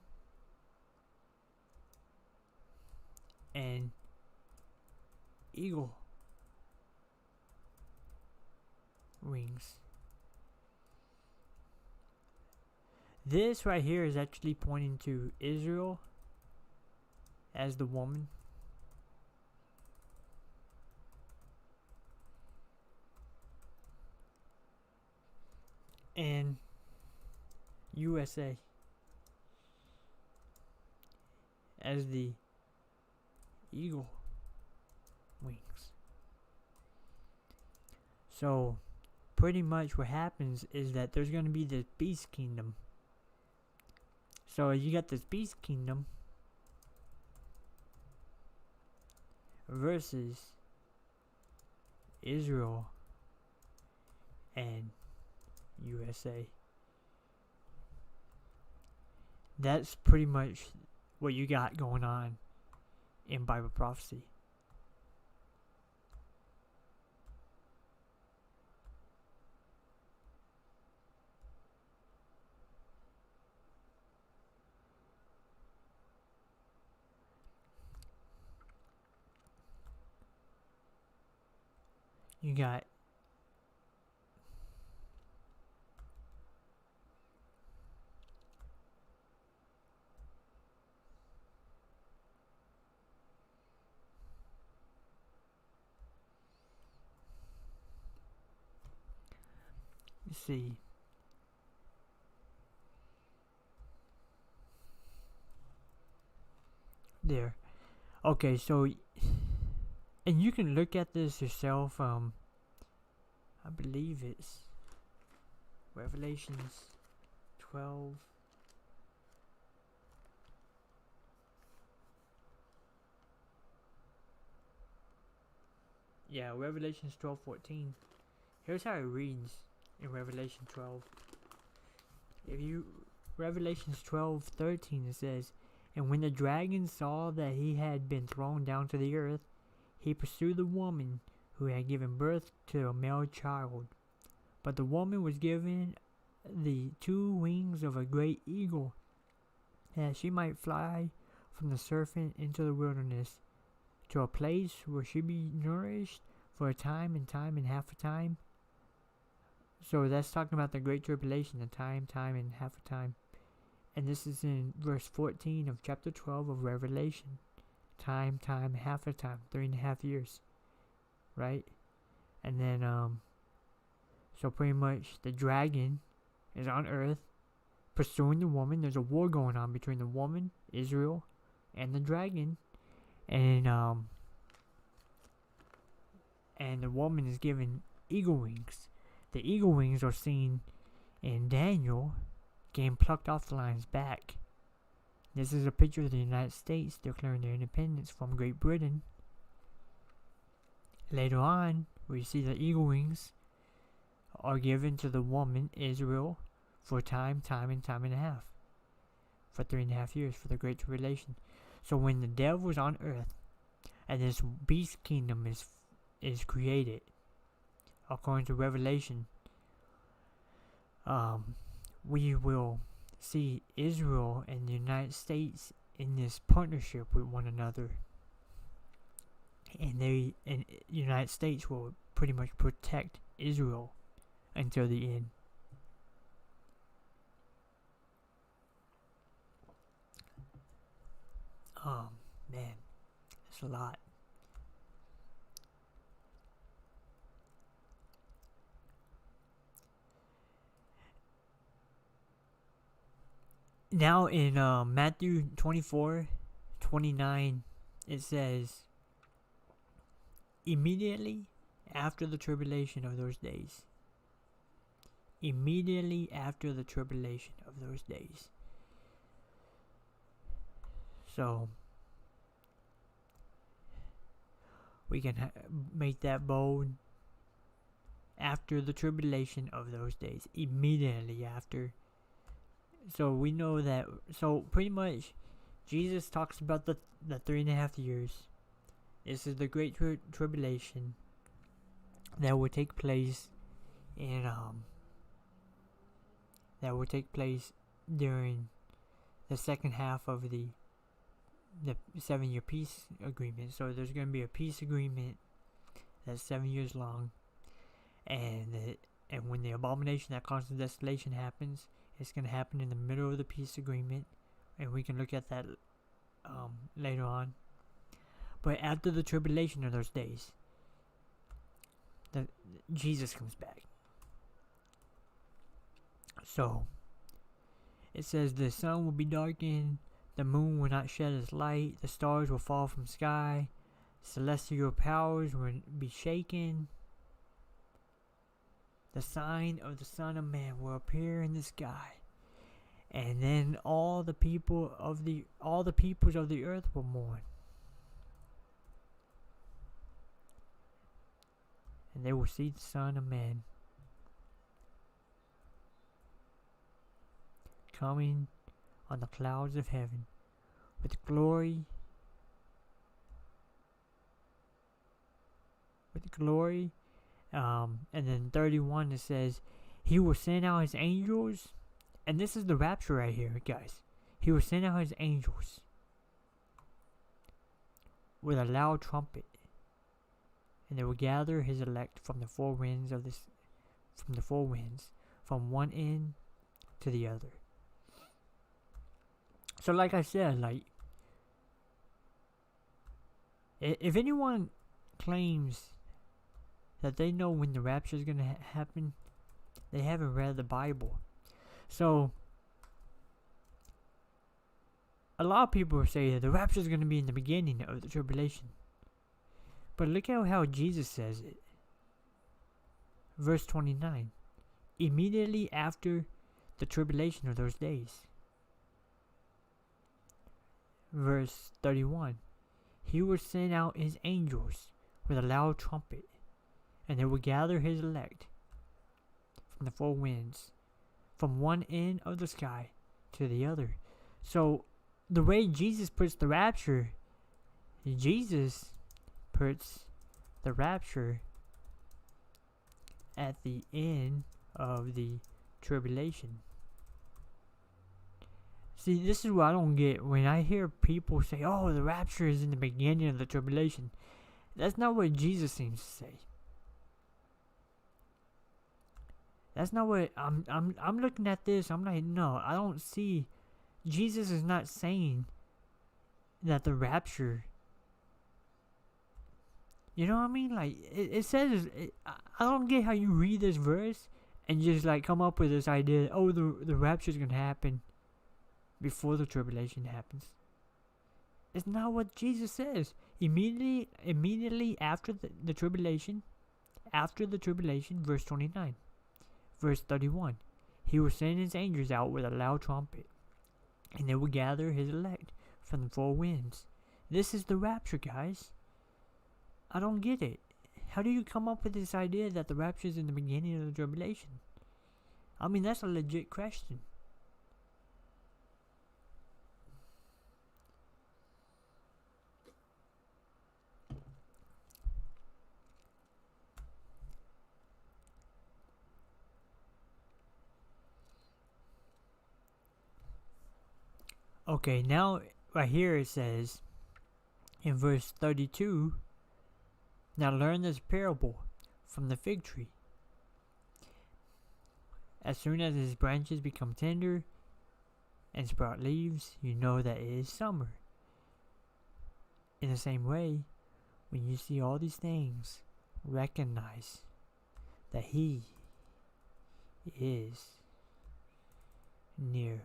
S1: and eagle wings. This right here is actually pointing to Israel as the woman. And USA as the eagle wings. So pretty much what happens is that there's going to be this beast kingdom. So you got this beast kingdom versus Israel and USA. That's pretty much what you got going on in Bible prophecy. You got let's see. There. Okay, so and you can look at this yourself. I believe it's Revelations 12. Yeah, Revelations 12:14. Here's how it reads in Revelation 12. Revelations 12:13, it says, "And when the dragon saw that he had been thrown down to the earth, he pursued the woman who had given birth to a male child. But the woman was given the 2 wings of a great eagle, that she might fly from the serpent into the wilderness, to a place where she be nourished for a time and half a time." So that's talking about the Great Tribulation, the time and half a time. And this is in verse 14 of chapter 12 of Revelation. Time, half a time, 3.5 years. Right? And then, so pretty much the dragon is on earth pursuing the woman. There's a war going on between the woman, Israel, and the dragon. And the woman is given eagle wings. The eagle wings are seen in Daniel getting plucked off the lion's back. This is a picture of the United States declaring their independence from Great Britain. Later on, we see the eagle wings are given to the woman, Israel, for time and a half. For 3.5 years, for the Great Tribulation. So when the devil is on earth, and this beast kingdom is created, according to Revelation, we will see Israel and the United States in this partnership with one another. And the United States will pretty much protect Israel until the end. Man, that's a lot. Now in Matthew 24:29, it says, "Immediately after the tribulation of those days." Immediately after the tribulation of those days. So we can make that bold. After the tribulation of those days. Immediately after. So we know that. So pretty much Jesus talks about the 3.5 years. This is the Great Tribulation that will take place in during the second half of the the 7-year peace agreement. So there's going to be a peace agreement that's 7 years long, and when the abomination that causes desolation happens, it's going to happen in the middle of the peace agreement, and we can look at that later on. But after the tribulation of those days, Jesus comes back. So it says the sun will be darkened, the moon will not shed its light, the stars will fall from sky, celestial powers will be shaken. The sign of the Son of Man will appear in the sky, and then all the peoples of the earth will mourn, and they will see the Son of Man coming on the clouds of heaven with glory, and then 31 it says, he will send out his angels, and this is the rapture right here, guys. He will send out his angels with a loud trumpet, and they will gather his elect from the four winds from one end to the other. So like I said, like, if anyone claims that they know when the rapture is going to happen, they haven't read the Bible. So a lot of people say that the rapture is going to be in the beginning of the tribulation. But look at how Jesus says it. Verse 29. Immediately after the tribulation of those days. Verse 31. He will send out his angels with a loud trumpet, and they will gather his elect from the four winds, from one end of the sky to the other. So the way Jesus puts the rapture, Jesus puts the rapture at the end of the tribulation. See, this is what I don't get when I hear people say, oh, the rapture is in the beginning of the tribulation. That's not what Jesus seems to say. That's not what I'm looking at this. I'm like, no, I don't see. Jesus is not saying that the rapture. You know what I mean? Like, it says, I don't get how you read this verse and just like come up with this idea, oh, the rapture is going to happen before the tribulation happens. It's not what Jesus says. Immediately after the tribulation, verse 29. Verse 31. He will send his angels out with a loud trumpet, and they will gather his elect from the four winds. This is the rapture, guys. I don't get it. How do you come up with this idea that the rapture is in the beginning of the tribulation? I mean, that's a legit question. Okay, now right here it says in verse 32, now learn this parable from the fig tree. As soon as its branches become tender and sprout leaves, you know that it is summer. In the same way, when you see all these things, recognize that he is near.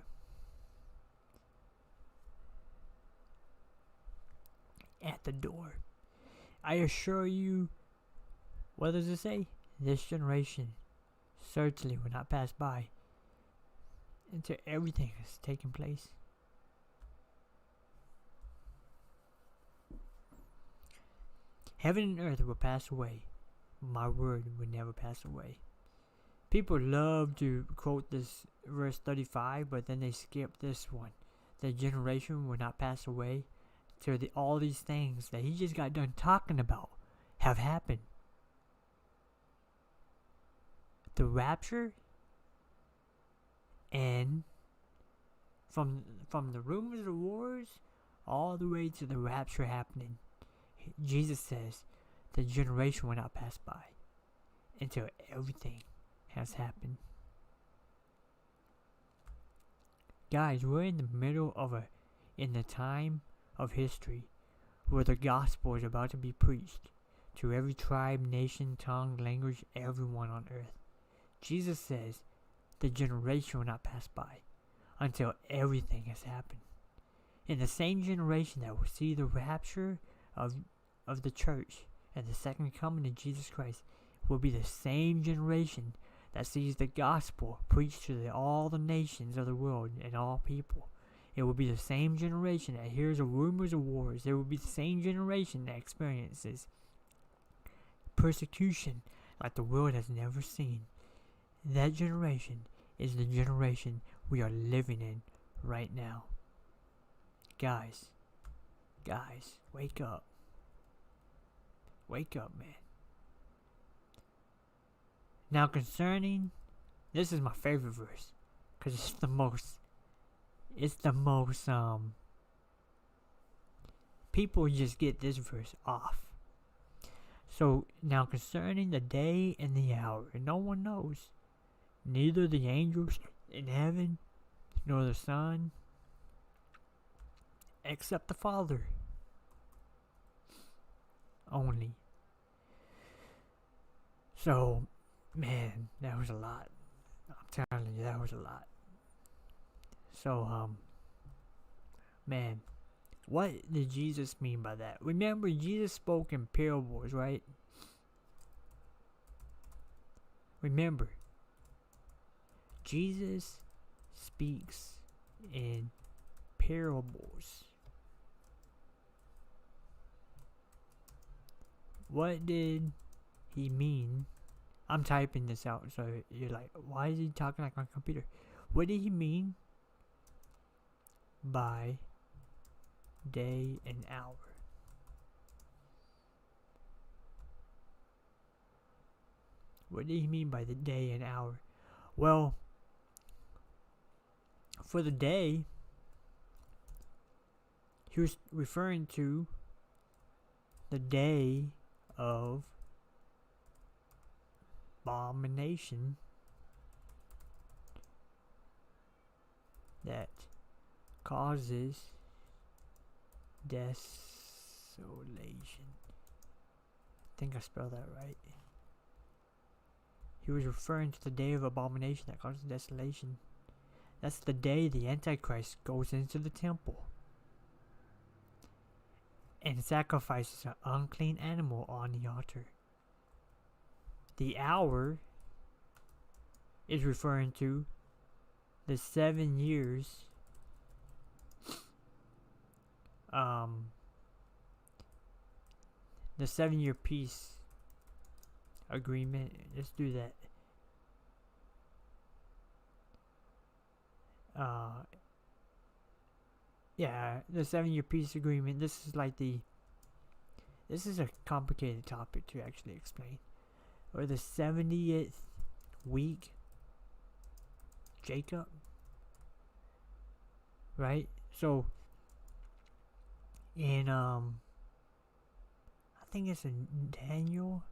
S1: At the door. I assure you, what does it say? This generation certainly will not pass by until everything has taken place. Heaven and earth will pass away. My word will never pass away. People love to quote this verse 35, but then they skip this one. The generation will not pass away till all these things that he just got done talking about have happened. The rapture, and from the rumors of wars, all the way to the rapture happening, Jesus says the generation will not pass by until everything has happened. Guys, we're in the middle of in the time of history where the gospel is about to be preached to every tribe, nation, tongue, language, everyone on earth. Jesus says the generation will not pass by until everything has happened. In the same generation that will see the rapture of the church and the second coming of Jesus Christ will be the same generation that sees the gospel preached to all the nations of the world and all people. It will be the same generation that hears the rumors of wars. It will be the same generation that experiences persecution like the world has never seen. That generation is the generation we are living in right now. Guys, wake up. Wake up, man. Now concerning, this is my favorite verse, because it's the most, people just get this verse off. So, now concerning the day and the hour, no one knows, neither the angels in heaven, nor the Son, except the Father only. So, man, that was a lot. I'm telling you, that was a lot. So, man, what did Jesus mean by that? Remember, Jesus spoke in parables, right? Remember, Jesus speaks in parables. What did he mean? I'm typing this out, so you're like, why is he talking like on a computer? What did he mean by day and hour? What did he mean by the day and hour? Well, for the day, he was referring to the day of Abomination that causes Desolation. I think I spelled that right. He was referring to the day of Abomination that causes desolation. That's the day the Antichrist goes into the temple and sacrifices an unclean animal on the altar. The hour is referring to the 7 years the 7-year peace agreement. Let's do that. Yeah, the 7-year peace agreement. This is a complicated topic to actually explain. Or the 70th week, Jacob, right? So, in I think it's in Daniel.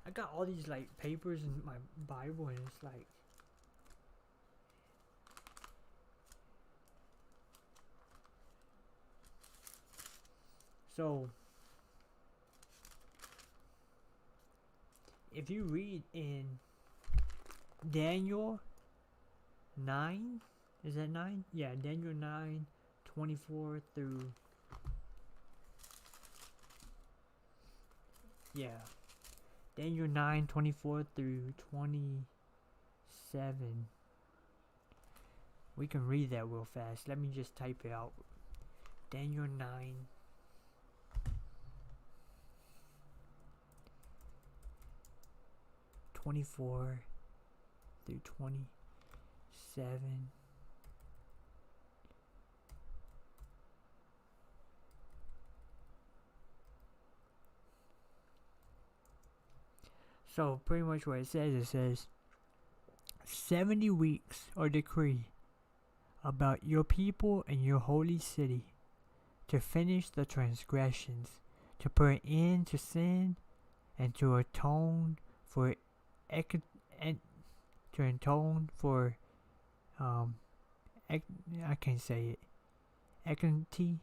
S1: I got all these like papers in my Bible, and it's like, so if you read in Daniel 9, is that 9? Yeah, Daniel 9:24 through, yeah, Daniel 9:24 through 27. We can read that real fast. Let me just type it out. Daniel 9:24 through 27. So pretty much what it says 70 weeks are decree about your people and your holy city, to finish the transgressions, to put an end to sin, and to atone for I can't say it, equity,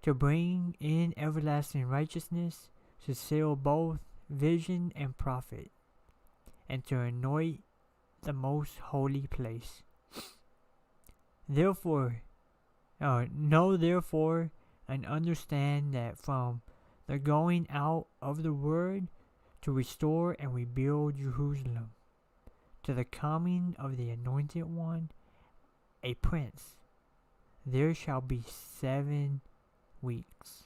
S1: to bring in everlasting righteousness, to seal both vision and prophet, and to anoint the most holy place. Therefore, know therefore and understand that from the going out of the word to restore and rebuild Jerusalem, to the coming of the Anointed One, a prince, there shall be 7 weeks.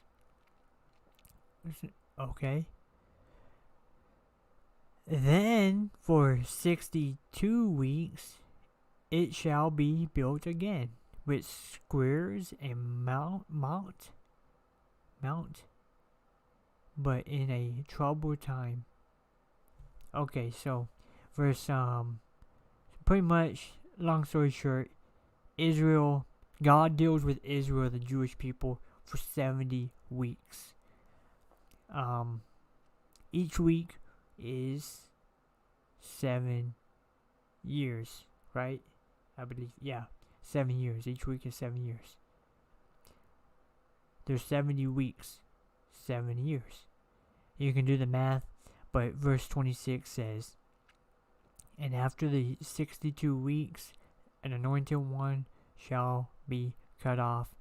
S1: Okay. Then for 62 weeks it shall be built again, with squares and mount, but in a troubled time. Okay, so verse pretty much, long story short, God deals with Israel, the Jewish people, for 70 weeks. Each week is 7 years, right? I believe, yeah, 7 years. Each week is 7 years. There's 70 weeks, 7 years. You can do the math, but verse 26 says, and after the 62 weeks, an anointed one shall be cut off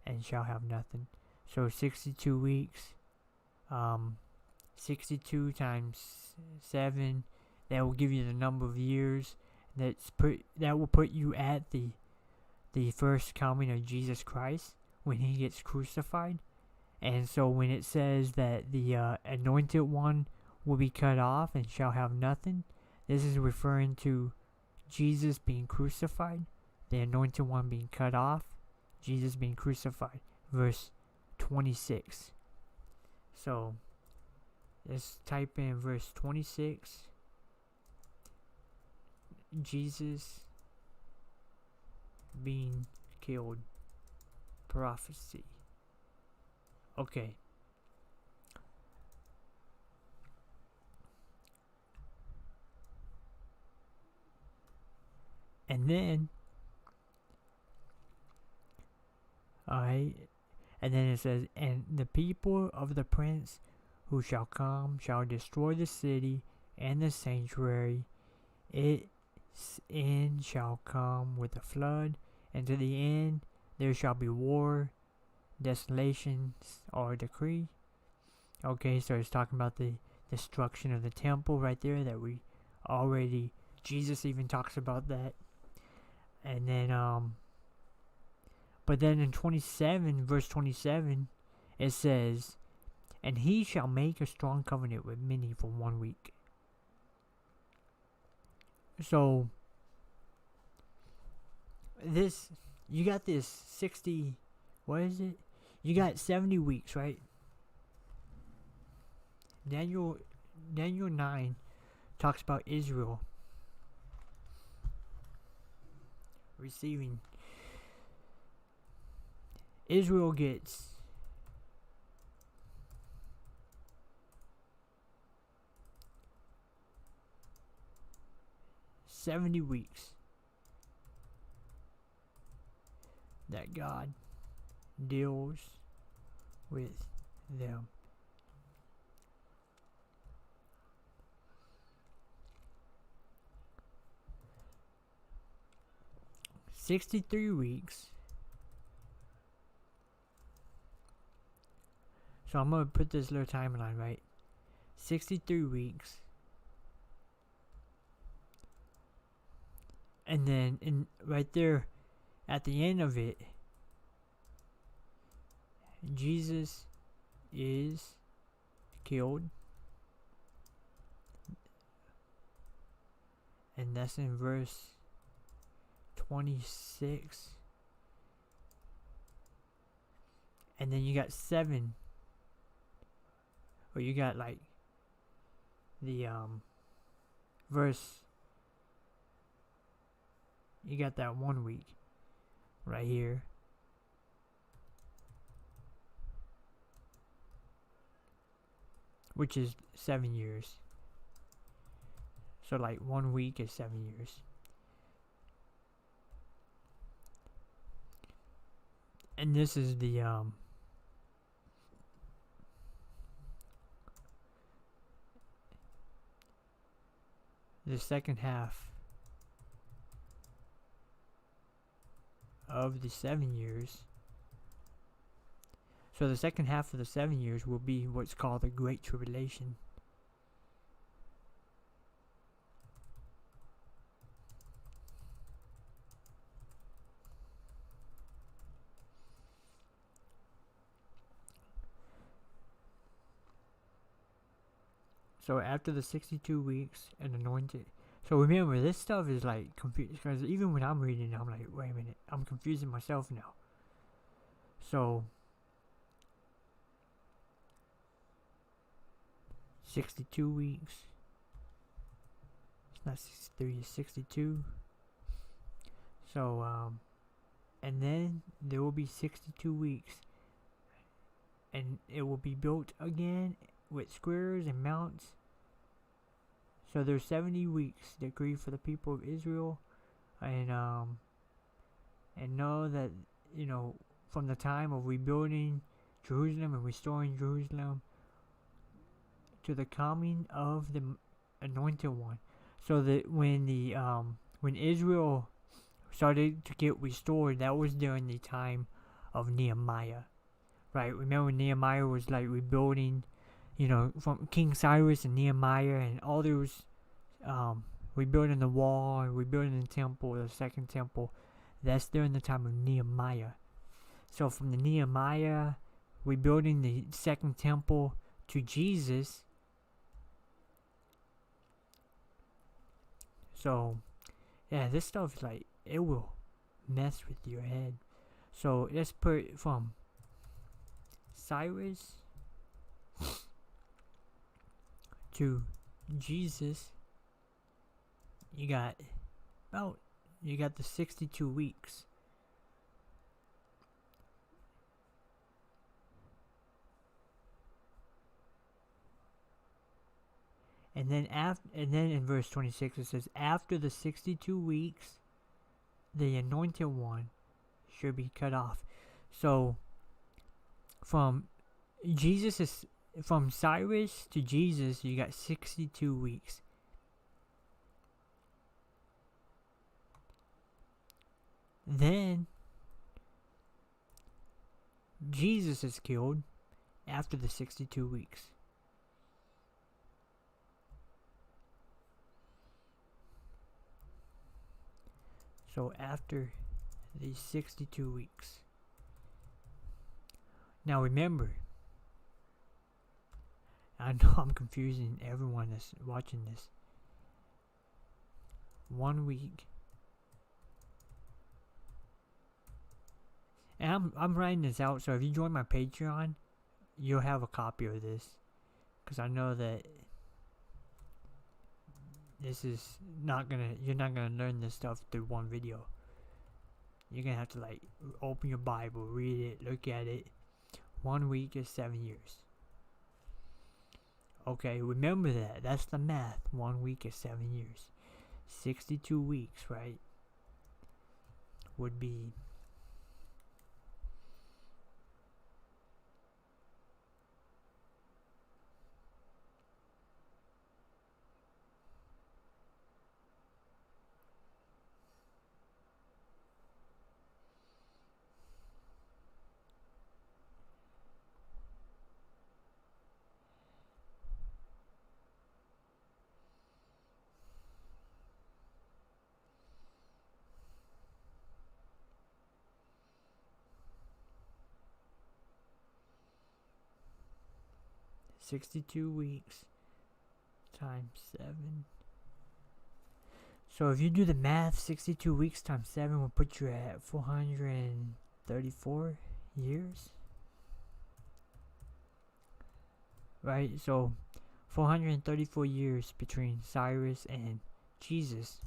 S1: and shall have nothing. So 62 weeks, 62 times 7, that will give you the number of years. That will put you at the first coming of Jesus Christ, when he gets crucified. And so when it says that the anointed one will be cut off and shall have nothing, this is referring to Jesus being crucified, the anointed one being cut off, Jesus being crucified. Verse 26. So let's type in verse 26. Jesus being killed. Prophecy. Okay. And then, and then it says, and the people of the prince who shall come shall destroy the city and the sanctuary. Its end shall come with a flood, and to the end there shall be war, desolations, or decree. Okay, so it's talking about the destruction of the temple right there, that we already, Jesus even talks about that. And then, but then in 27, verse 27, it says, and he shall make a strong covenant with many for 1 week. So, you got this 60, what is it? You got 70 weeks, right? Daniel 9 talks about Israel receiving. Israel gets 70 weeks that God deals with them. $63 weeks. So I'm gonna put this little timeline, right? 63 weeks. And then right there at the end of it, Jesus is killed. and that's in verse 26. And then you got 7, or you got like the verse, you got that 1 week right here, which is 7 years. So like 1 week is 7 years. And this is the second half of the 7 years. So the second half of the 7 years will be what's called the Great Tribulation. So after the 62 weeks and anointed. So remember, this stuff is like confused, because even when I'm reading it, I'm like, wait a minute, I'm confusing myself now. So 62 weeks. It's not 63, it's 62. So and then there will be 62 weeks, and it will be built again with squares and mounts. So there's 70 weeks decreed for the people of Israel, and know that, you know, from the time of rebuilding Jerusalem and restoring Jerusalem to the coming of the Anointed One. So that when Israel started to get restored, that was during the time of Nehemiah, right? Remember, Nehemiah was like rebuilding, you know, from King Cyrus and Nehemiah and all those, rebuilding the wall, rebuilding the temple, the second temple. That's during the time of Nehemiah. So from the Nehemiah rebuilding the second temple to Jesus. So yeah, this stuff is like, it will mess with your head. So let's put it from Cyrus to Jesus. You got the 62 weeks. And then in verse 26 it says, after the 62 weeks, the Anointed One should be cut off. So from Cyrus to Jesus, you got 62 weeks. Then Jesus is killed after the 62 weeks. So after the 62 weeks. Now remember, I know I'm confusing everyone that's watching this. 1 week. And I'm writing this out, so if you join my Patreon, you'll have a copy of this. Because I know that this is you're not gonna learn this stuff through one video. You're gonna have to like open your Bible, read it, look at it. 1 week is 7 years. Okay, remember that. That's the math. 1 week is 7 years. 62 weeks, right? Would be 62 weeks times 7. So if you do the math, 62 weeks times 7 will put you at 434 years. Right? So 434 years between Cyrus and Jesus.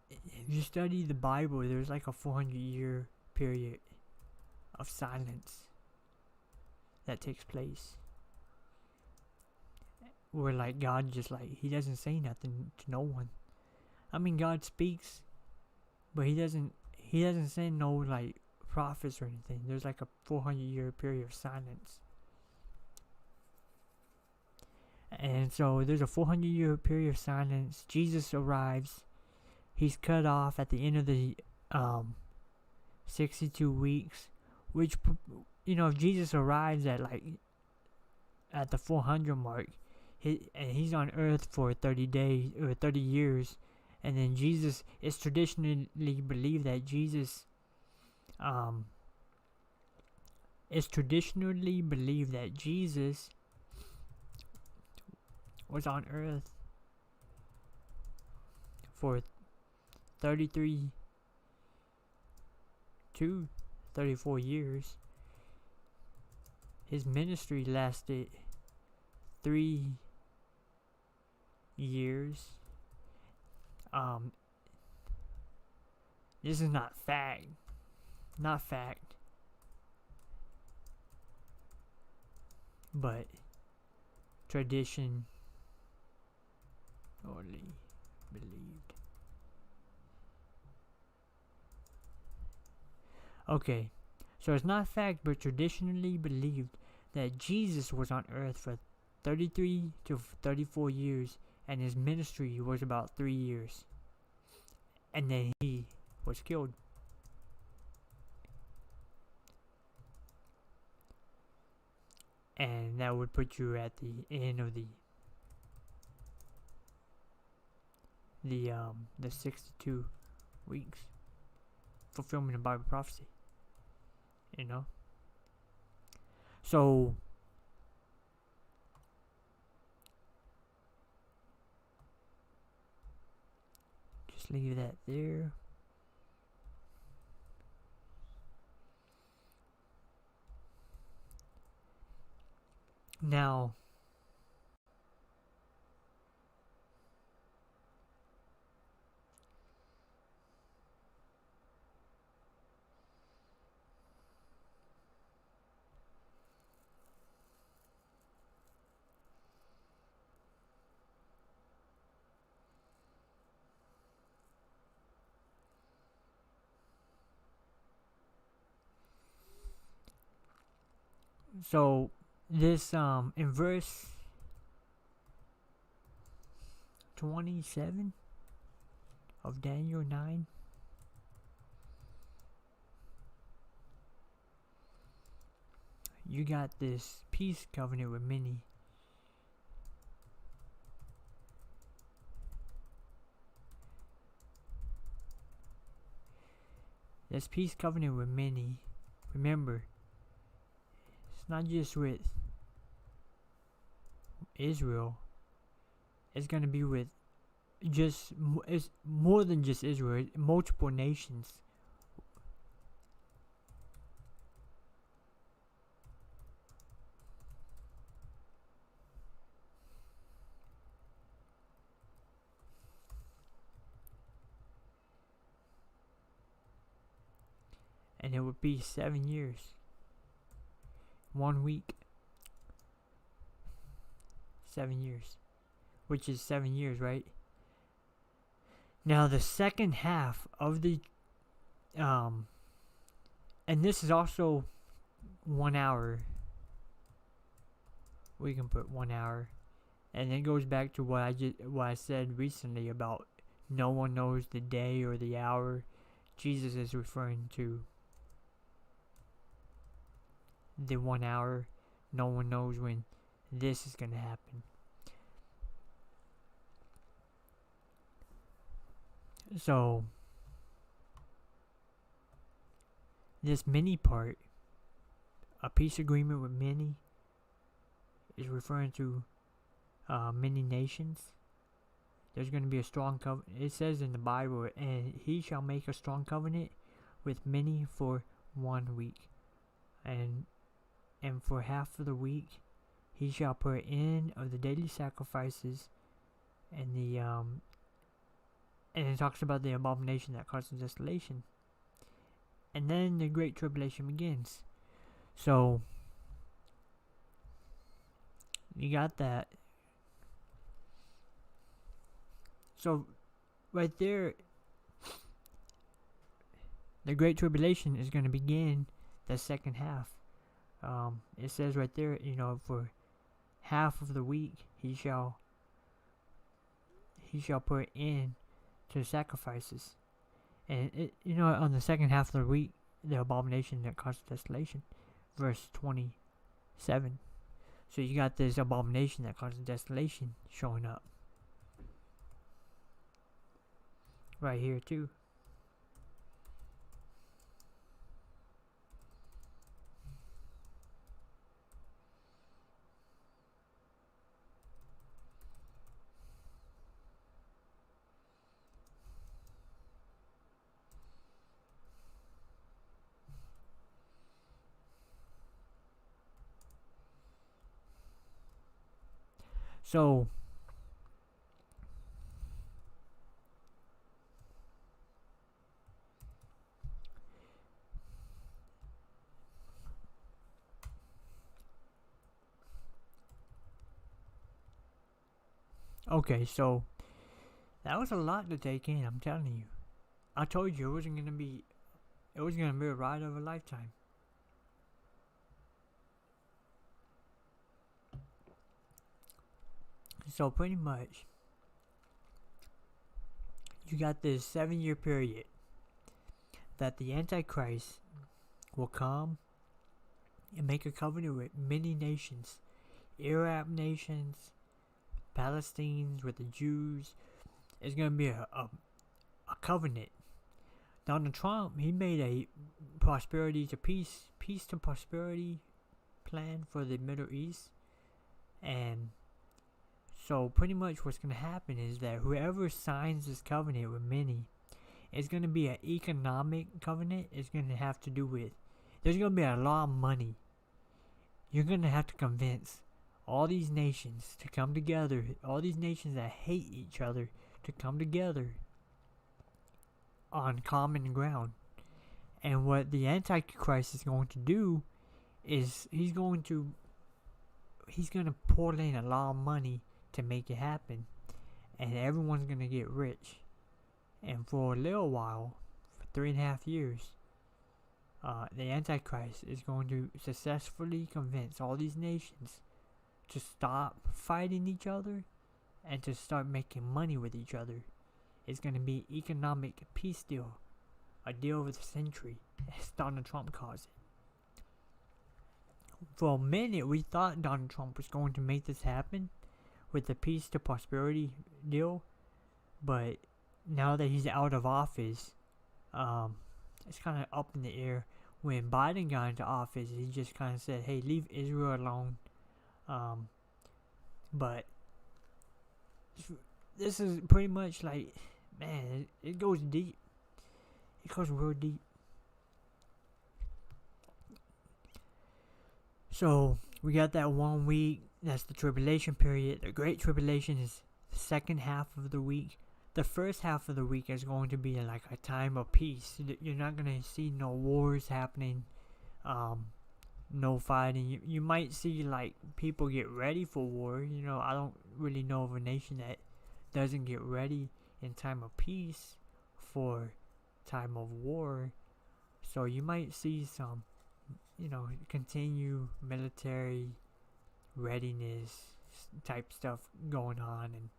S1: If you study the Bible, there's like a 400-year period of silence that takes place. Where like God just like, he doesn't say nothing to no one. I mean, God speaks, but he doesn't send no like prophets or anything. There's like a 400-year period of silence. And so there's a 400-year period of silence. Jesus arrives. He's cut off at the end of the 62 weeks, which, you know, if Jesus arrives at like at the 400 mark, he's on earth for 30 days or 30 years, and then Jesus, it's traditionally believed that Jesus was on earth for 33 to 34 years. His ministry lasted 3 years. This is not fact, but tradition only believed. Okay, so it's not fact, but traditionally believed that Jesus was on earth for 33 to 34 years, and his ministry was about 3 years. And then he was killed. And that would put you at the end of the 62 weeks fulfillment of Bible prophecy. You know? So just leave that there. Now, so this in verse 27 of Daniel 9, you got this peace covenant with many. This peace covenant with many. Remember, it's not just with Israel. It's going to be with it's more than just Israel. Multiple nations. And it would be 7 years. 1 week. 7 years. Which is 7 years, right? Now the second half of the and this is also 1 hour. We can put 1 hour. And it goes back to what I said recently about no one knows the day or the hour. Jesus is referring to the 1 hour. No one knows when this is going to happen. So this many part, a peace agreement with many, is referring to many nations. There's going to be a strong covenant. It says in the Bible, and he shall make a strong covenant with many for 1 week. And for half of the week, he shall put in of the daily sacrifices, and and it talks about the abomination that causes desolation. And then the Great Tribulation begins. So, you got that. So, right there, the Great Tribulation is going to begin the second half. It says right there, for half of the week he shall put in to sacrifices, and on the second half of the week, the abomination that causes desolation, verse 27. So you got this abomination that causes desolation showing up right here too. So, okay, so that was a lot to take in, I'm telling you. I told you it was gonna be a ride of a lifetime. So pretty much, you got this 7-year period that the Antichrist will come and make a covenant with many nations, Arab nations, Palestinians, with the Jews. It's gonna be a covenant. Donald Trump, he made a prosperity to peace to prosperity plan for the Middle East, and so pretty much what's going to happen is that whoever signs this covenant with many, it's going to be an economic covenant. It's going to have to do with, there's going to be a lot of money. You're going to have to convince all these nations to come together, all these nations that hate each other, to come together on common ground. And what the Antichrist is going to do is he's going to pour in a lot of money to make it happen, and everyone's gonna get rich. And for a little while, for 3.5 years, the Antichrist is going to successfully convince all these nations to stop fighting each other and to start making money with each other. It's gonna be economic peace deal, a deal of the century, as Donald Trump calls it. For a minute, we thought Donald Trump was going to make this happen with the peace to prosperity deal, but now that he's out of office, it's kind of up in the air. When Biden got into office, he just kind of said, hey, leave Israel alone. But this is pretty much like, man, it goes deep. It goes real deep. So we got that 1 week. That's the tribulation period. The Great Tribulation is the second half of the week. The first half of the week is going to be like a time of peace. You're not going to see no wars happening, no fighting. You might see like people get ready for war. I don't really know of a nation that doesn't get ready in time of peace for time of war. So you might see some, continue military readiness type stuff going on,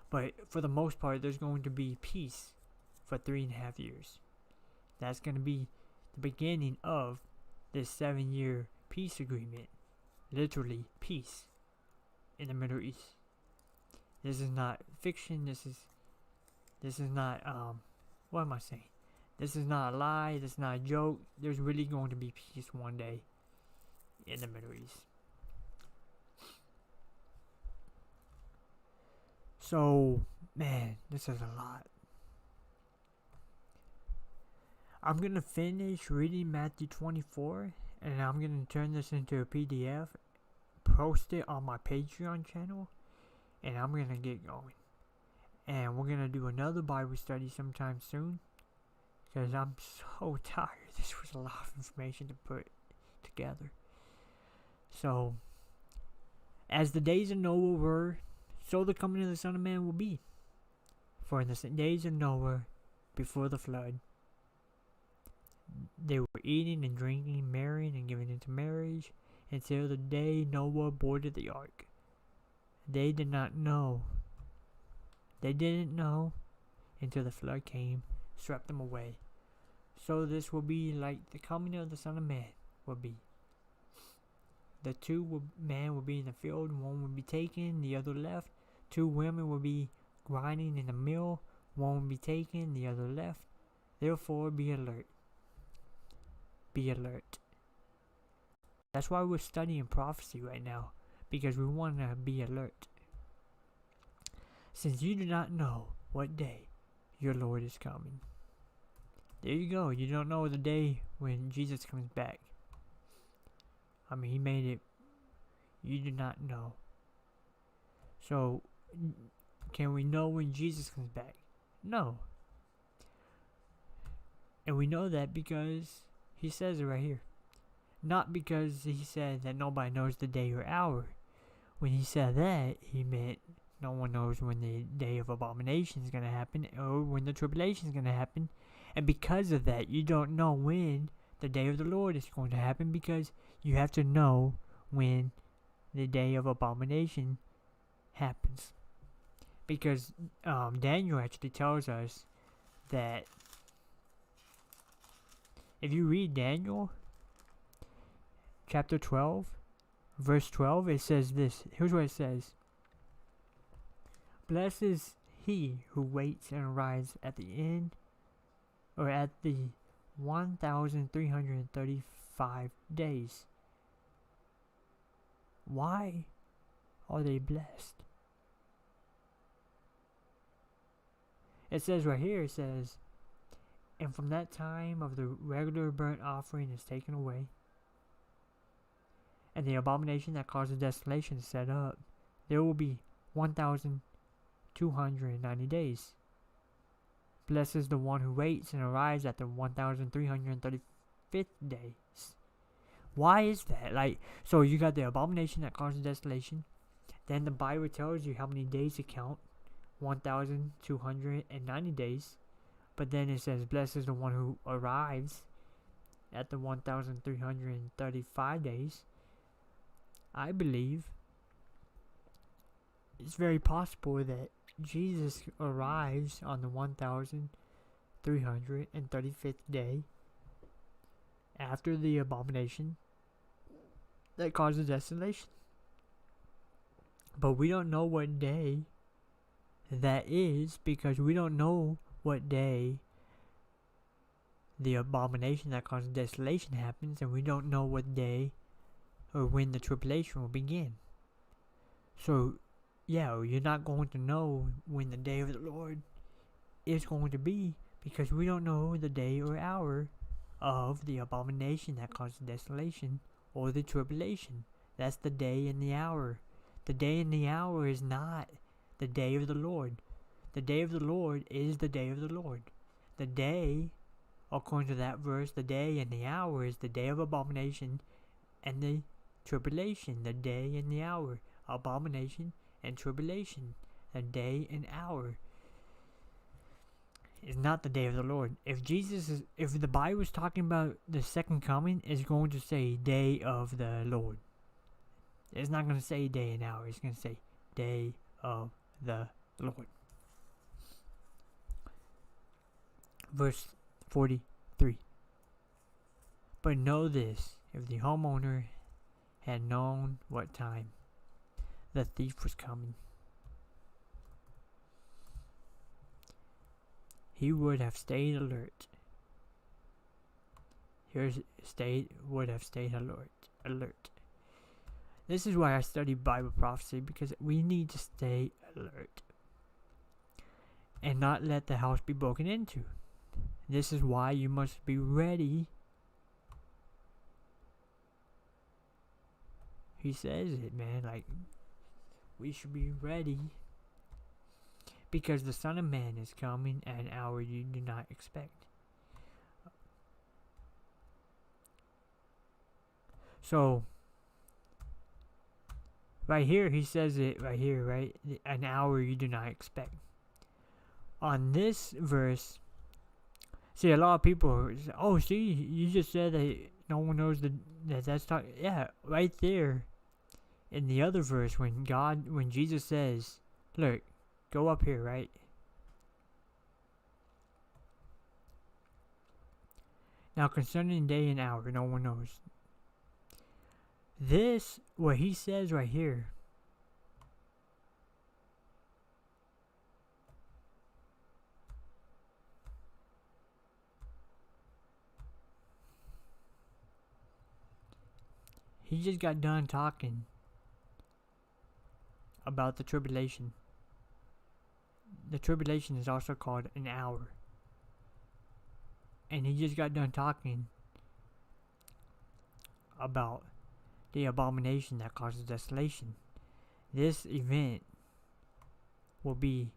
S1: but for the most part, there's going to be peace for 3.5 years. That's going to be the beginning of this 7-year peace agreement. Literally, peace in the Middle East. This is not fiction. This is not what am I saying? This is not a lie. This is not a joke. There's really going to be peace one day in the Middle East. So Man, this is a lot. I'm going to finish reading Matthew 24, and I'm going to turn this into a PDF, post it on my Patreon channel, and I'm going to get going. And we're going to do another Bible study sometime soon, because I'm so tired. This was a lot of information to put together. So, as the days of Noah were, so the coming of the Son of Man will be. For in the days of Noah, before the flood, they were eating and drinking, marrying and giving into marriage, until the day Noah boarded the ark. They did not know. They didn't know until the flood came, swept them away. So this will be like the coming of the Son of Man will be. The men will be in the field, one will be taken, the other left. 2 women will be grinding in the mill, one will be taken, the other left. Therefore, be alert. Be alert. That's why we're studying prophecy right now, because we want to be alert. Since you do not know what day your Lord is coming. There you go. You don't know the day when Jesus comes back. I mean, he made it. You do not know. So, can we know when Jesus comes back? No. And we know that because he says it right here. Not because he said that nobody knows the day or hour. When he said that, he meant no one knows when the day of abomination is going to happen or when the tribulation is going to happen. And because of that, you don't know when the day of the Lord is going to happen, because you have to know when the day of abomination happens. Because Daniel actually tells us that if you read Daniel chapter 12, verse 12, it says this. Here's what it says. Blessed is he who waits and arrives at the end, or at the 1,335 days. Why are they blessed? It says right here, it says, and from that time of the regular burnt offering is taken away, and the abomination that causes desolation is set up, there will be 1,290 days. Blessed is the one who waits and arrives at the 1,335th days. Why is that? So you got the abomination that causes desolation. Then the Bible tells you how many days to count. 1,290 days. But then it says, blessed is the one who arrives at the 1,335 days. I believe it's very possible that Jesus arrives on the 1,335th day after the abomination that causes desolation. But we don't know what day that is, because we don't know what day the abomination that causes desolation happens, and we don't know what day or when the tribulation will begin. So, yeah, you're not going to know when the day of the Lord is going to be, because we don't know the day or hour of the abomination that causes desolation or the tribulation. That's the day and the hour. The day and the hour is not the day of the Lord. The day of the Lord is the day of the Lord. The day, according to that verse, the day and the hour is the day of abomination and the tribulation. The day and the hour, abomination and tribulation. The day and hour is not the day of the Lord. If the Bible is talking about the second coming, it's going to say day of the Lord. It's not going to say day and hour. It's going to say day of the Lord. Verse 43. But know this, if the homeowner had known what time the thief was coming, he would have stayed alert. Would have stayed alert. This is why I study Bible prophecy, because we need to stay alert. and not let the house be broken into. This is why you must be ready. He says it, man, like, we should be ready, because the Son of Man is coming at an hour you do not expect. So, right here, he says it right here, right? An hour you do not expect. On this verse, see, a lot of people say, oh, see, you just said that no one knows that's talking. Yeah, right there in the other verse, when Jesus says, look, go up here, right? Now, concerning day and hour, no one knows. This, what he says right here, he just got done talking about the tribulation. The tribulation is also called an hour. And he just got done talking about the abomination that causes desolation. This event will be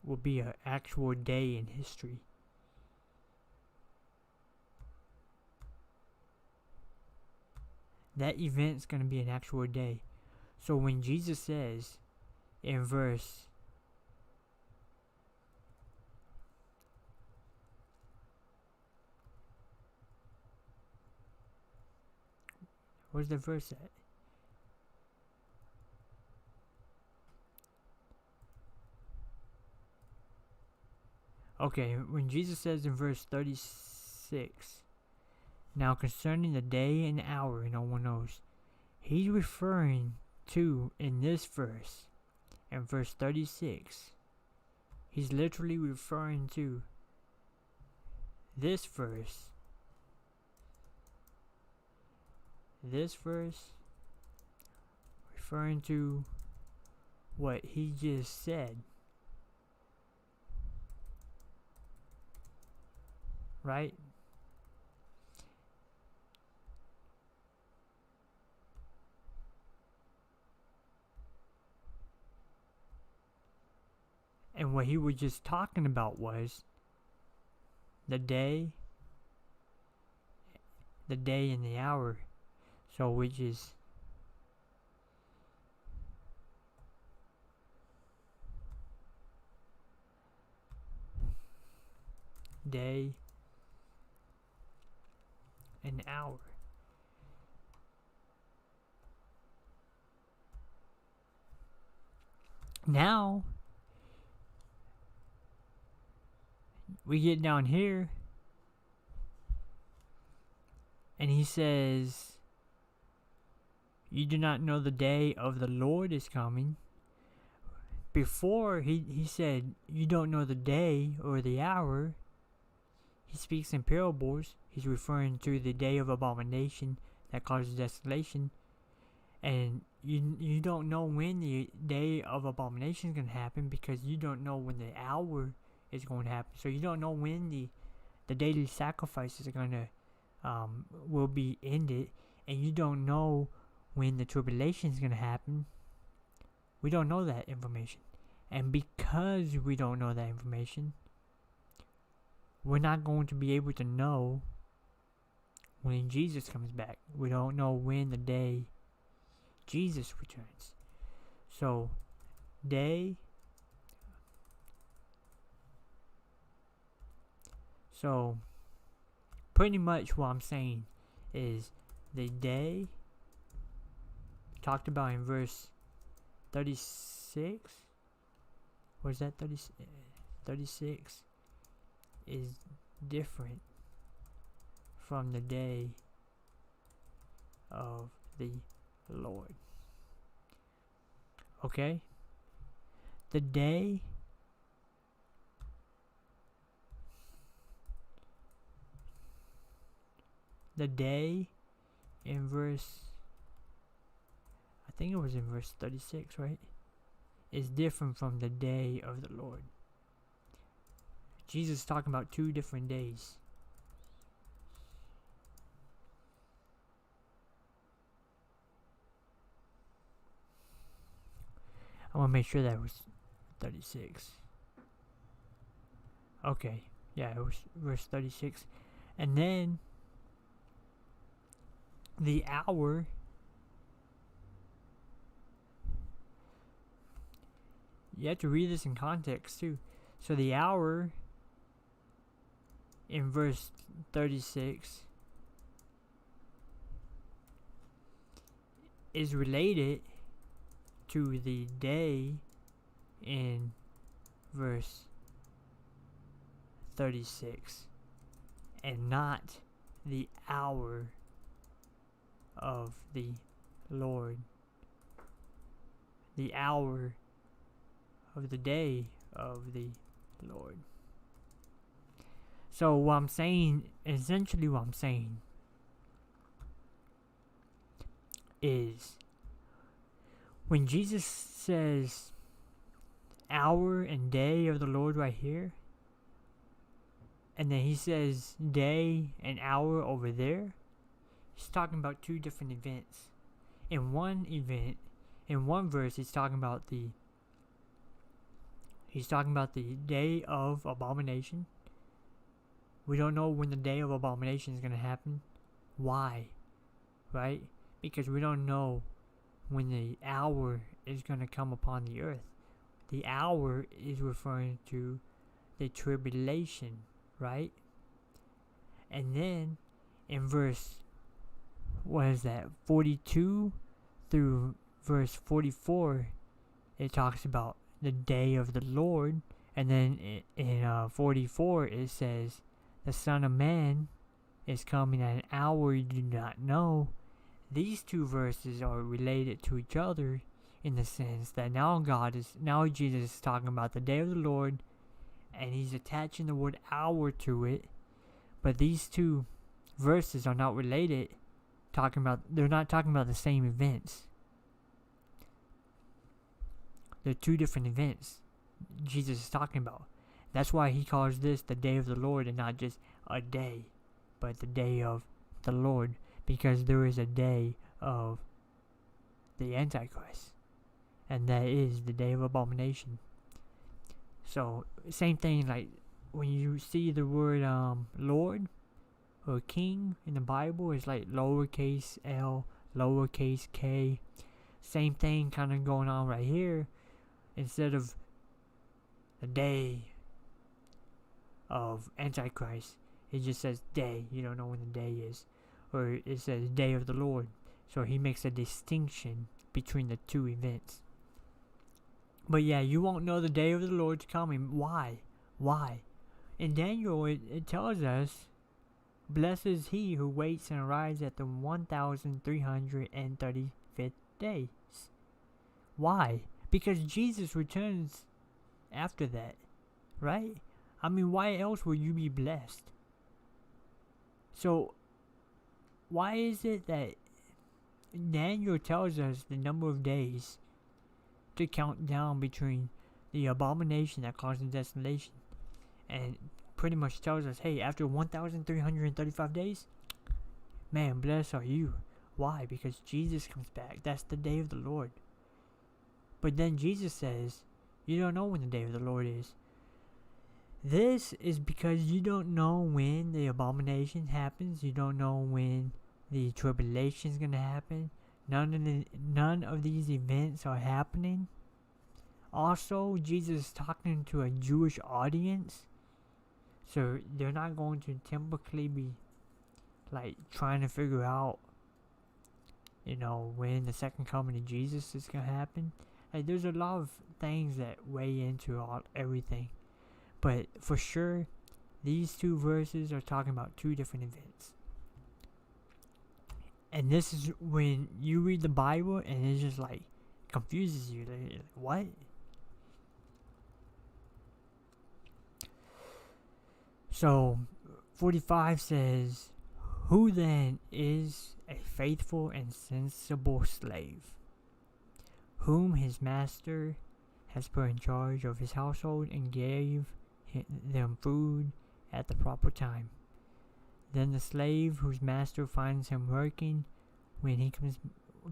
S1: an actual day in history. That event's going to be an actual day. So when Jesus says in verse where's the verse at? Okay, when Jesus says in verse 36, now concerning the day and hour no one knows, he's referring to, in this verse, in verse 36, he's literally referring to this verse. Referring to what he just said. Right? And what he was just talking about was the day and the hour. So which is day and hour. Now we get down here and he says, you do not know the day of the Lord is coming. Before he said, you don't know the day or the hour. He speaks in parables. He's referring to the day of abomination that causes desolation. And you don't know when the day of abomination is going to happen, because you don't know when the hour is going to happen. So you don't know when the daily sacrifices are going to will be ended, and you don't know when the tribulation is going to happen. We don't know that information. And because we don't know that information, we're not going to be able to know when Jesus comes back. We don't know when the day Jesus returns. So, pretty much what I'm saying is the day talked about in verse 36. Was that 36? Is different from the day of the Lord. Okay? The day in verse, I think it was in verse 36, right? is different from the day of the Lord. Jesus is talking about 2 different days. I want to make sure that was 36. Okay, yeah, it was verse 36. And then the hour, you have to read this in context too. So the hour in verse 36 is related to the day in verse 36 and not the hour of the Lord. The hour of the day of the Lord. So what I'm saying, essentially what I'm saying is when Jesus says hour and day of the Lord right here, and then he says day and hour over there, he's talking about 2 different events. In one event, in one verse, he's talking about the day of Abomination. We don't know when the day of Abomination is going to happen. Why? Right? Because we don't know when the hour is going to come upon the earth. The hour is referring to the tribulation, right? And then in verse, 42 through verse 44, it talks about the day of the Lord. And then in 44 it says the Son of Man is coming at an hour you do not know. These 2 verses are related to each other in the sense that now Jesus is talking about the day of the Lord, and he's attaching the word hour to it. But these 2 verses are not related. They're not talking about the same events. They're 2 different events Jesus is talking about. That's why he calls this the day of the Lord and not just a day, but the day of the Lord. Because there is a day of the Antichrist, and that is the day of Abomination. So same thing, like when you see the word Lord or King in the Bible, it's like lowercase l, lowercase k. Same thing kind of going on right here. Instead of the day of Antichrist, it just says day. You don't know when the day is. Or it says day of the Lord. So he makes a distinction between the 2 events. But yeah, you won't know the day of the Lord's coming. Why? In Daniel, it tells us, blessed is he who waits and arrives at the 1335th day. Why? Because Jesus returns after that, right? I mean, why else would you be blessed? So why is it that Daniel tells us the number of days to count down between the abomination that causes desolation, and pretty much tells us, hey, after 1335 days, man, blessed are you. Why? Because Jesus comes back. That's the day of the Lord. But then Jesus says, you don't know when the day of the Lord is. This is because you don't know when the abomination happens. You don't know when the tribulation is going to happen. None of these events are happening. Also, Jesus is talking to a Jewish audience. So they're not going to typically be like trying to figure out, when the second coming of Jesus is going to happen. Like, there's a lot of things that weigh into everything. But for sure, these 2 verses are talking about 2 different events. And this is when you read the Bible and it just like confuses you. Like, what? So 45 says, who then is a faithful and sensible slave, whom his master has put in charge of his household and gave them food at the proper time. Then the slave whose master finds him working, when he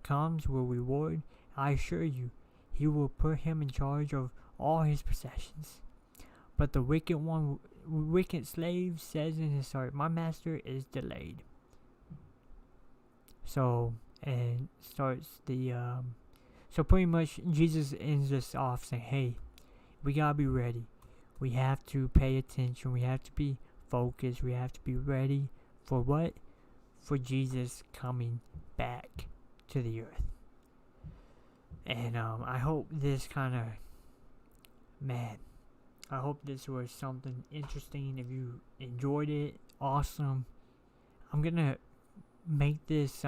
S1: comes will reward. I assure you, he will put him in charge of all his possessions. But the wicked slave says in his heart, my master is delayed. So, and starts the, so pretty much Jesus ends this off saying, hey, we gotta be ready. We have to pay attention. We have to be focused. We have to be ready for what? For Jesus coming back to the earth. And I hope this kind of, I hope this was something interesting. If you enjoyed it, awesome. I'm gonna make this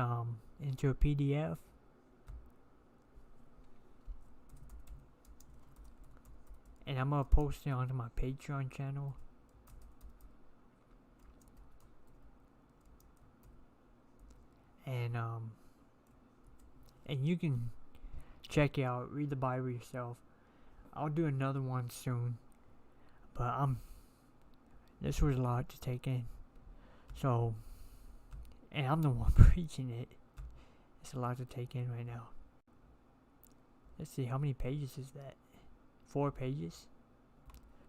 S1: into a PDF. And I'm gonna post it onto my Patreon channel. And you can check it out, read the Bible yourself. I'll do another one soon. But this was a lot to take in. So, and I'm the one preaching it. It's a lot to take in right now. Let's see, how many pages is that? 4 pages?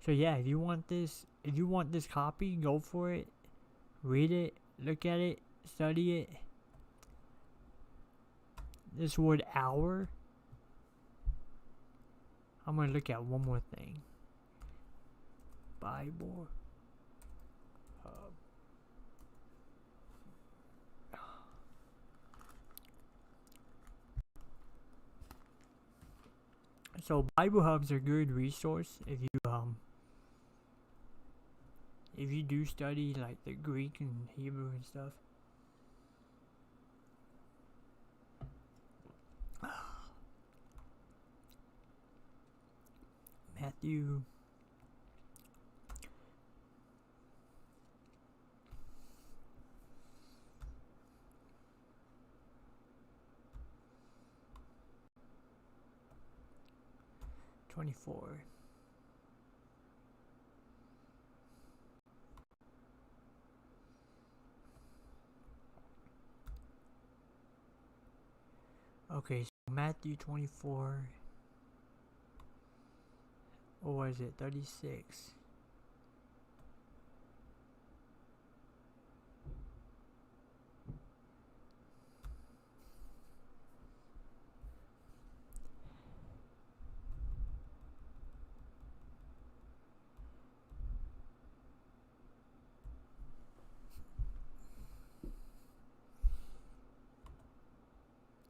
S1: So yeah, if you want this copy, go for it. Read it, look at it, study it. This word hour. I'm going to look at one more thing. Bible. So Bible hubs are a good resource if you do study like the Greek and Hebrew and stuff. Matthew. '24. Okay, so Matthew 24. Or is it 36?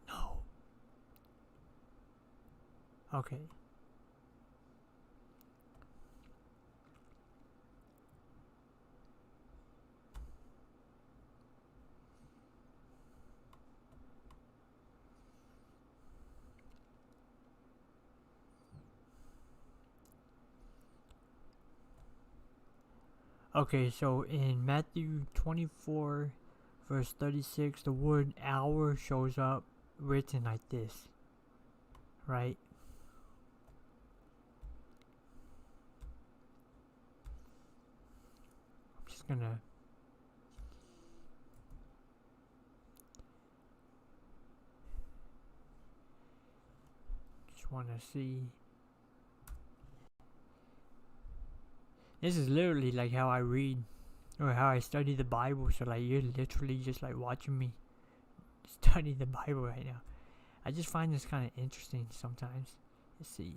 S1: No. Okay. Okay, so in Matthew 24, verse 36, the word hour shows up written like this, right? I'm just gonna want to see. This is literally like how I read or how I study the Bible. So like you're literally just like watching me study the Bible right now. I just find this kind of interesting sometimes. Let's see.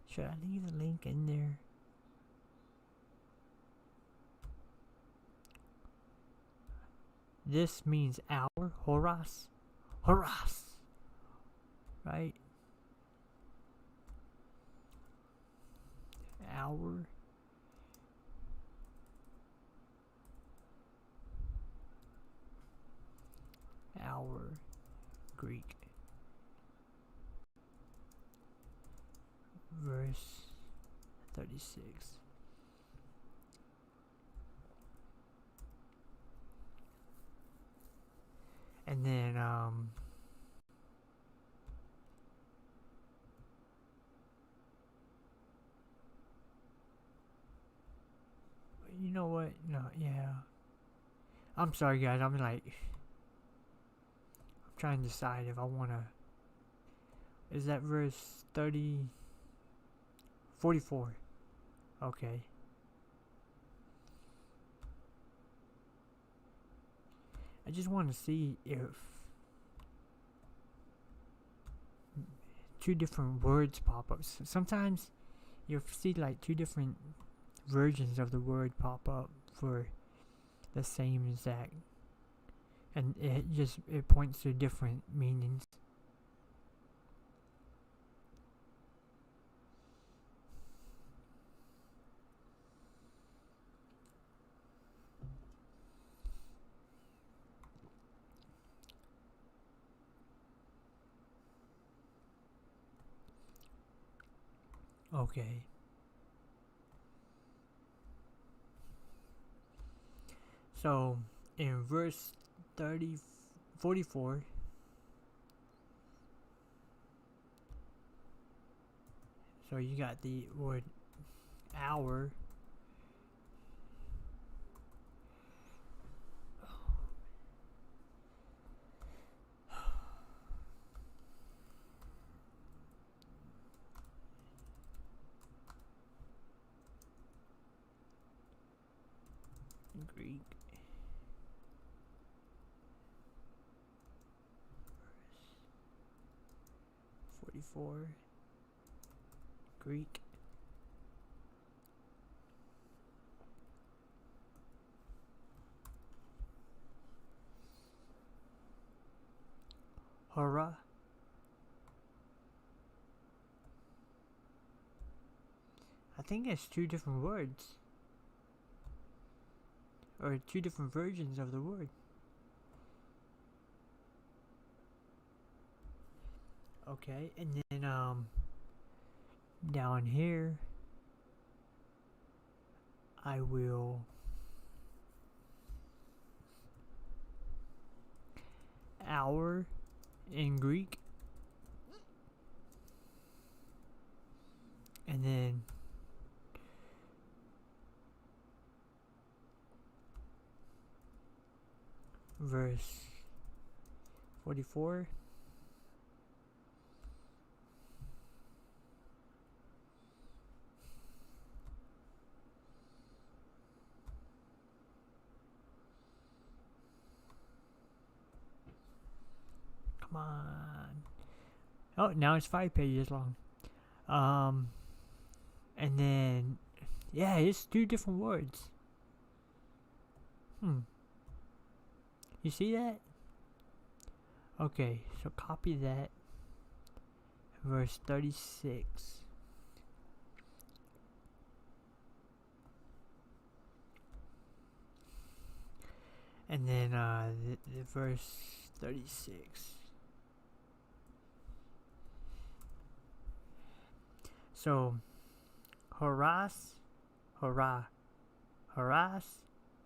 S1: Should I leave the link in there? This means hour, horas, right? Hour. Greek. Verse 36. And then know what? No, yeah. I'm sorry, guys. I'm trying to decide if I want to. Is that verse 30? 44. Okay. I just want to see if two different words pop up. Sometimes you'll see like two different versions of the word pop up for the same exact, and it points to different meanings. Okay. So in verse 44, so you got the word hour. In Greek. 44. Greek. Hora. I think it's two different words. Or two different versions of the word. Okay, and then down here I will hour in Greek, and then verse 44. Come on. Oh, now it's 5 pages long. And then, yeah, it's two different words. You see that? Okay, so copy that. Verse 36. And then the verse 36. So, harass, hurrah, harass,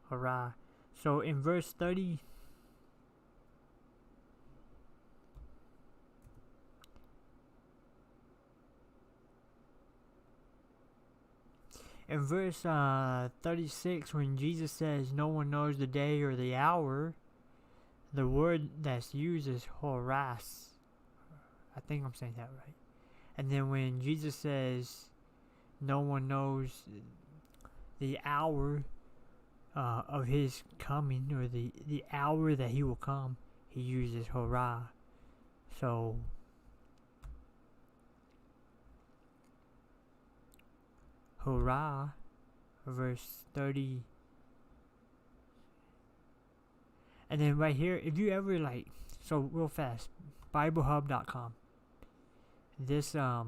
S1: hurrah. So in verse 30, in verse 36, when Jesus says no one knows the day or the hour, the word that's used is harass. I think I'm saying that right. And then when Jesus says no one knows the hour of his coming, or the hour that he will come, he uses hurrah. So hurrah, verse 30. And then right here, if you ever so real fast, BibleHub.com. This the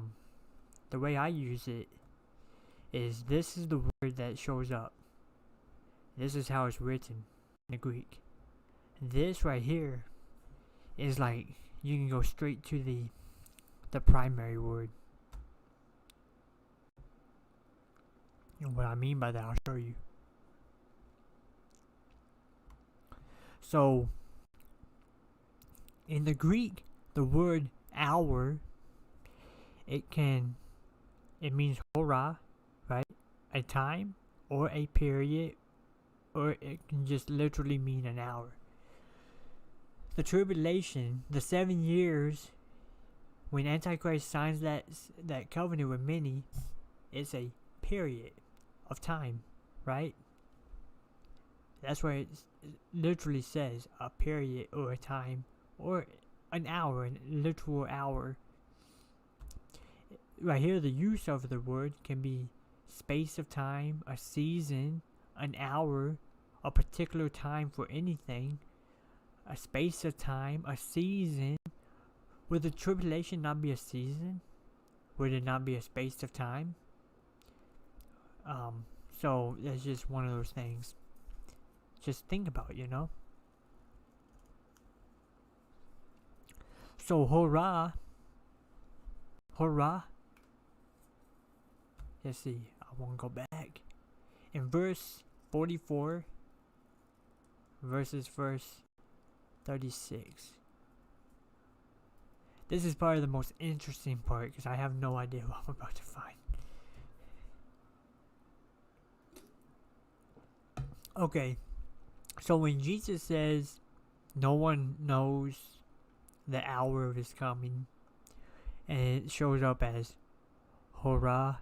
S1: way I use it is, this is the word that shows up. This is how it's written in the Greek. This right here is you can go straight to the primary word. And what I mean by that, I'll show you. So in the Greek, the word hour, it means hora, right? A time or a period or it can just literally mean an hour. The tribulation, the 7 years when Antichrist signs that covenant with many, it's a period of time, right? That's where it literally says a period or a time or an hour, a literal hour. Right here, the use of the word can be space of time, a season, an hour, a particular time for anything, a space of time, a season. Would the tribulation not be a season? Would it not be a space of time? So that's just one of those things. Just think about, So hurrah. Let's see, I won't go back. In verse 44 versus verse 36. This is probably the most interesting part because I have no idea what I'm about to find. Okay, so when Jesus says no one knows the hour of his coming, and it shows up as hurrah,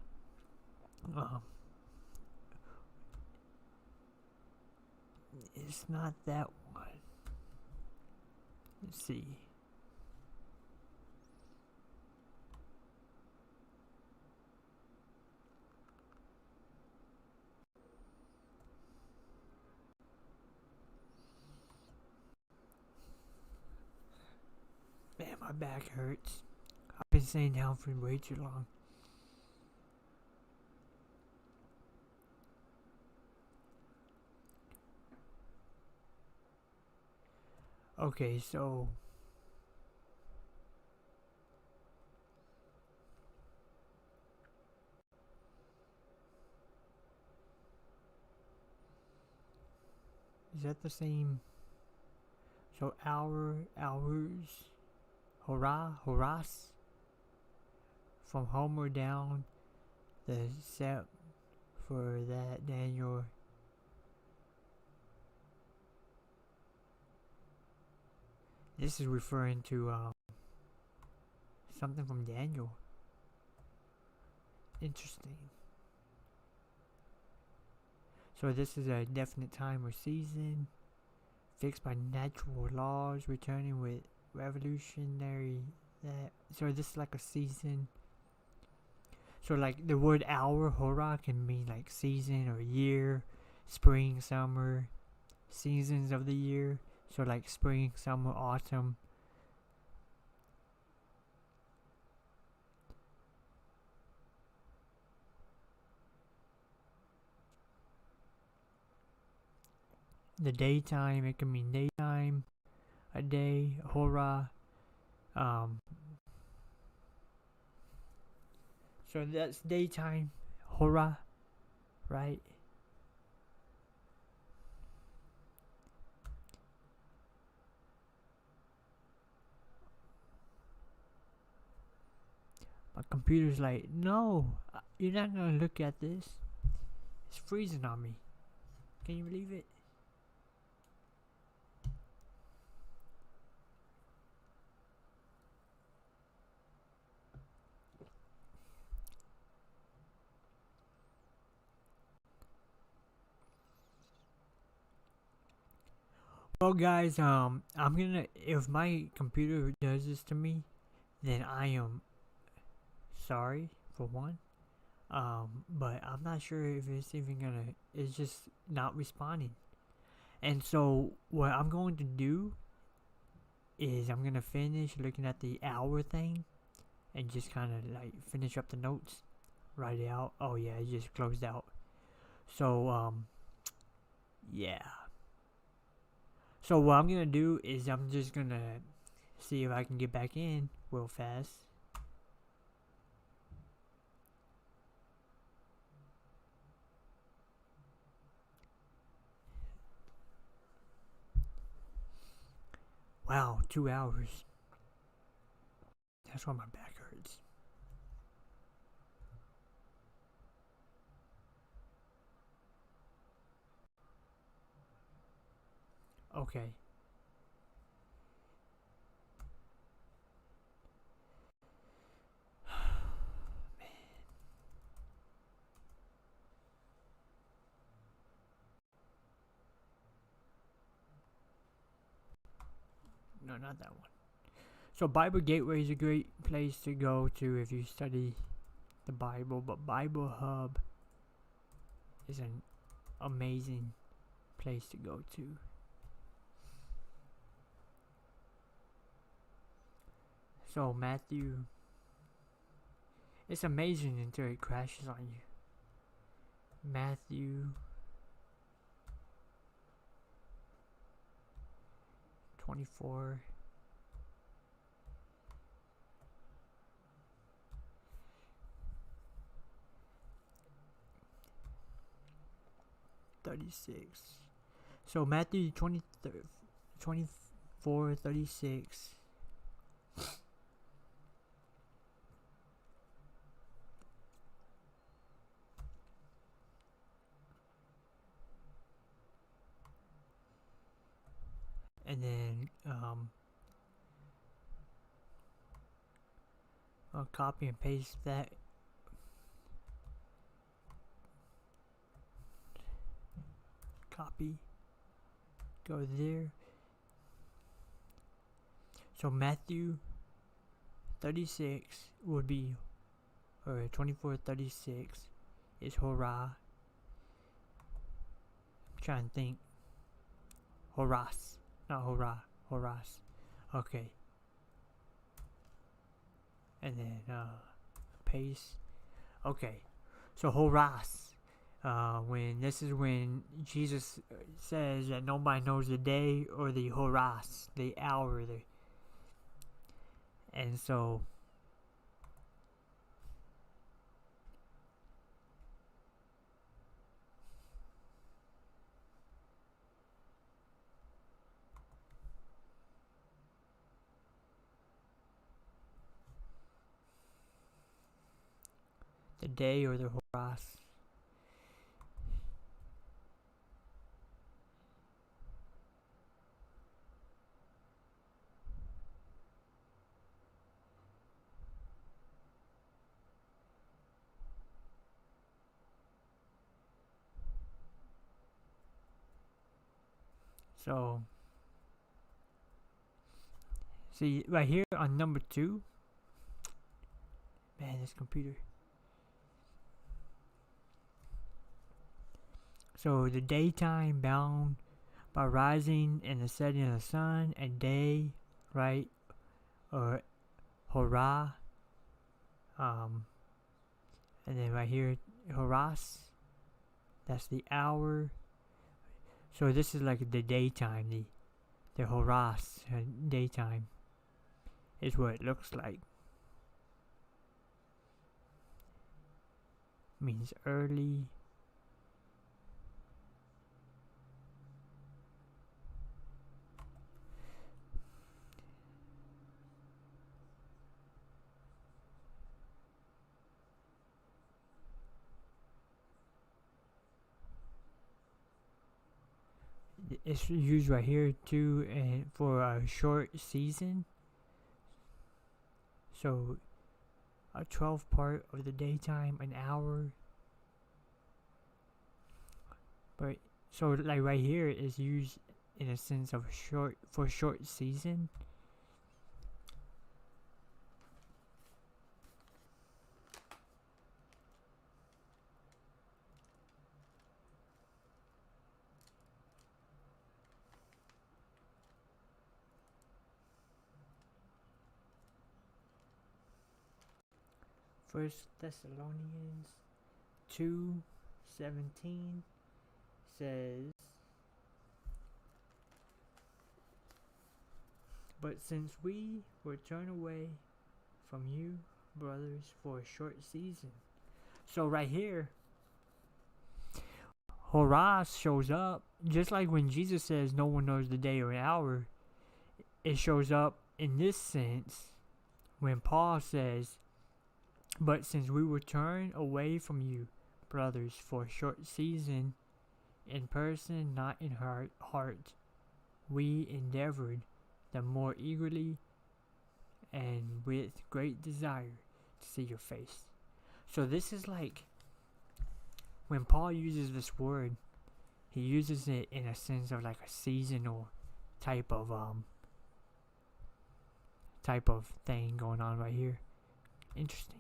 S1: it's not that one. Let's see. Man, my back hurts. I've been sitting down for way too long. Okay, so is that the same? So hours, hurrahs, from Homer down, the set for that Daniel. This is referring to something from Daniel. Interesting. So this is a definite time or season, fixed by natural laws, returning with revolutionary. So this is like a season. So like the word hour, hurrah, can mean like season or year, spring, summer, seasons of the year. So like spring, summer, autumn. The daytime, it can mean daytime, a day, hurrah. So that's daytime, hurrah, right? My computer's like, no, you're not gonna look at this. It's freezing on me. Can you believe it? Well, guys, I'm gonna, if my computer does this to me, then I am sorry for one. But I'm not sure if it's even gonna, it's just not responding. And so what I'm going to do is I'm gonna finish looking at the hour thing and just kind of like finish up the notes, write it out. Oh yeah, it just closed out. So yeah. So what I'm gonna do is I'm just gonna see if I can get back in real fast. Wow, 2 hours. That's why my back hurts. Okay. No, not that one. So Bible Gateway is a great place to go to if you study the Bible, but Bible Hub is an amazing place to go to. So Matthew, it's amazing until it crashes on you. Matthew 24. So Matthew 24:36. And then I'll copy and paste that. Copy. Go there. So Matthew 36 would be, or 24:36 is hurrah. I'm trying to think. Horas, not hurrah. Horas. Okay. And then paste. Okay. So Horas. When Jesus says that nobody knows the day or the horas, the hour, and so the day or the horas. So, see right here on number 2. Man, this computer. So the daytime bound by rising and the setting of the sun, and day, right, or hurrah, and then right here, horas, that's the hour. So this is like the daytime, the horas, daytime, is what it looks like. Means early. It's used right here too, and for a short season. So a 12th part of the daytime, an hour. But so like right here is used in a sense of short season. First Thessalonians 2:17 says, "But since we were turned away from you, brothers, for a short season." So right here, Horas shows up, just like when Jesus says no one knows the day or hour. It shows up in this sense when Paul says, "But since we were turned away from you, brothers, for a short season, in person, not in heart, we endeavored the more eagerly and with great desire to see your face. So this is like, when Paul uses this word, he uses it in a sense of like a seasonal type of thing going on right here. Interesting.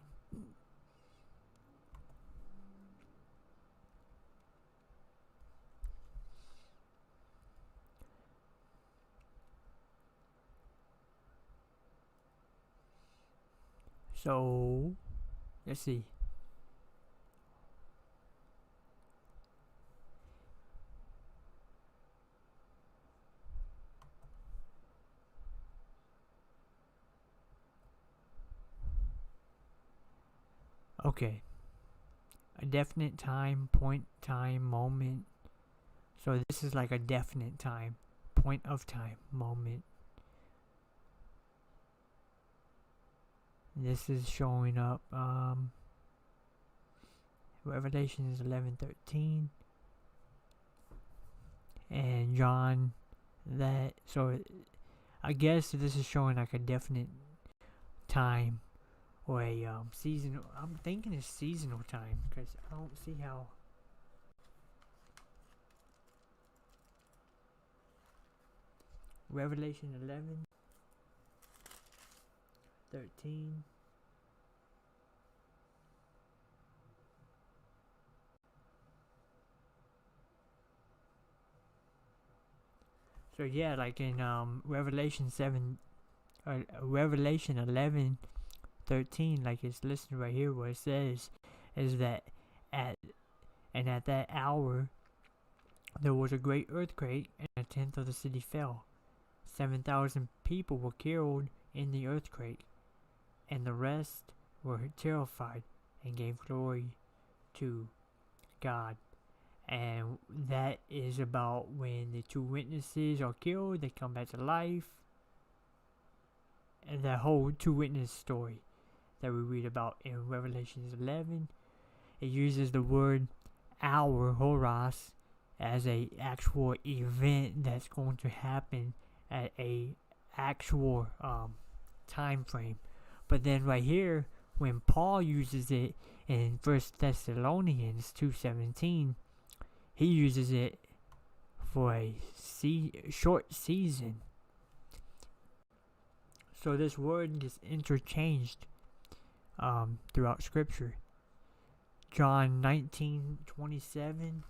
S1: So let's see. Okay. A definite time, point, time, moment. So this is like a definite time, point of time, moment. This is showing up, Revelation is 11:13, and John, that, so I guess this is showing like a definite time, or a seasonal. I'm thinking it's seasonal time, because I don't see how. Revelation 11:13. So yeah, like in Revelation 11:13, like it's listed right here, where it says is that at that hour there was a great earthquake, and a tenth of the city fell. 7,000 people were killed in the earthquake, and the rest were terrified and gave glory to God. And that is about when the two witnesses are killed, they come back to life. And that whole two witness story that we read about in Revelation 11, it uses the word hour, horos, as a actual event that's going to happen at a actual time frame. But then right here, when Paul uses it in 1 Thessalonians 2:17, he uses it for a short season. So this word gets interchanged throughout Scripture. John 19:27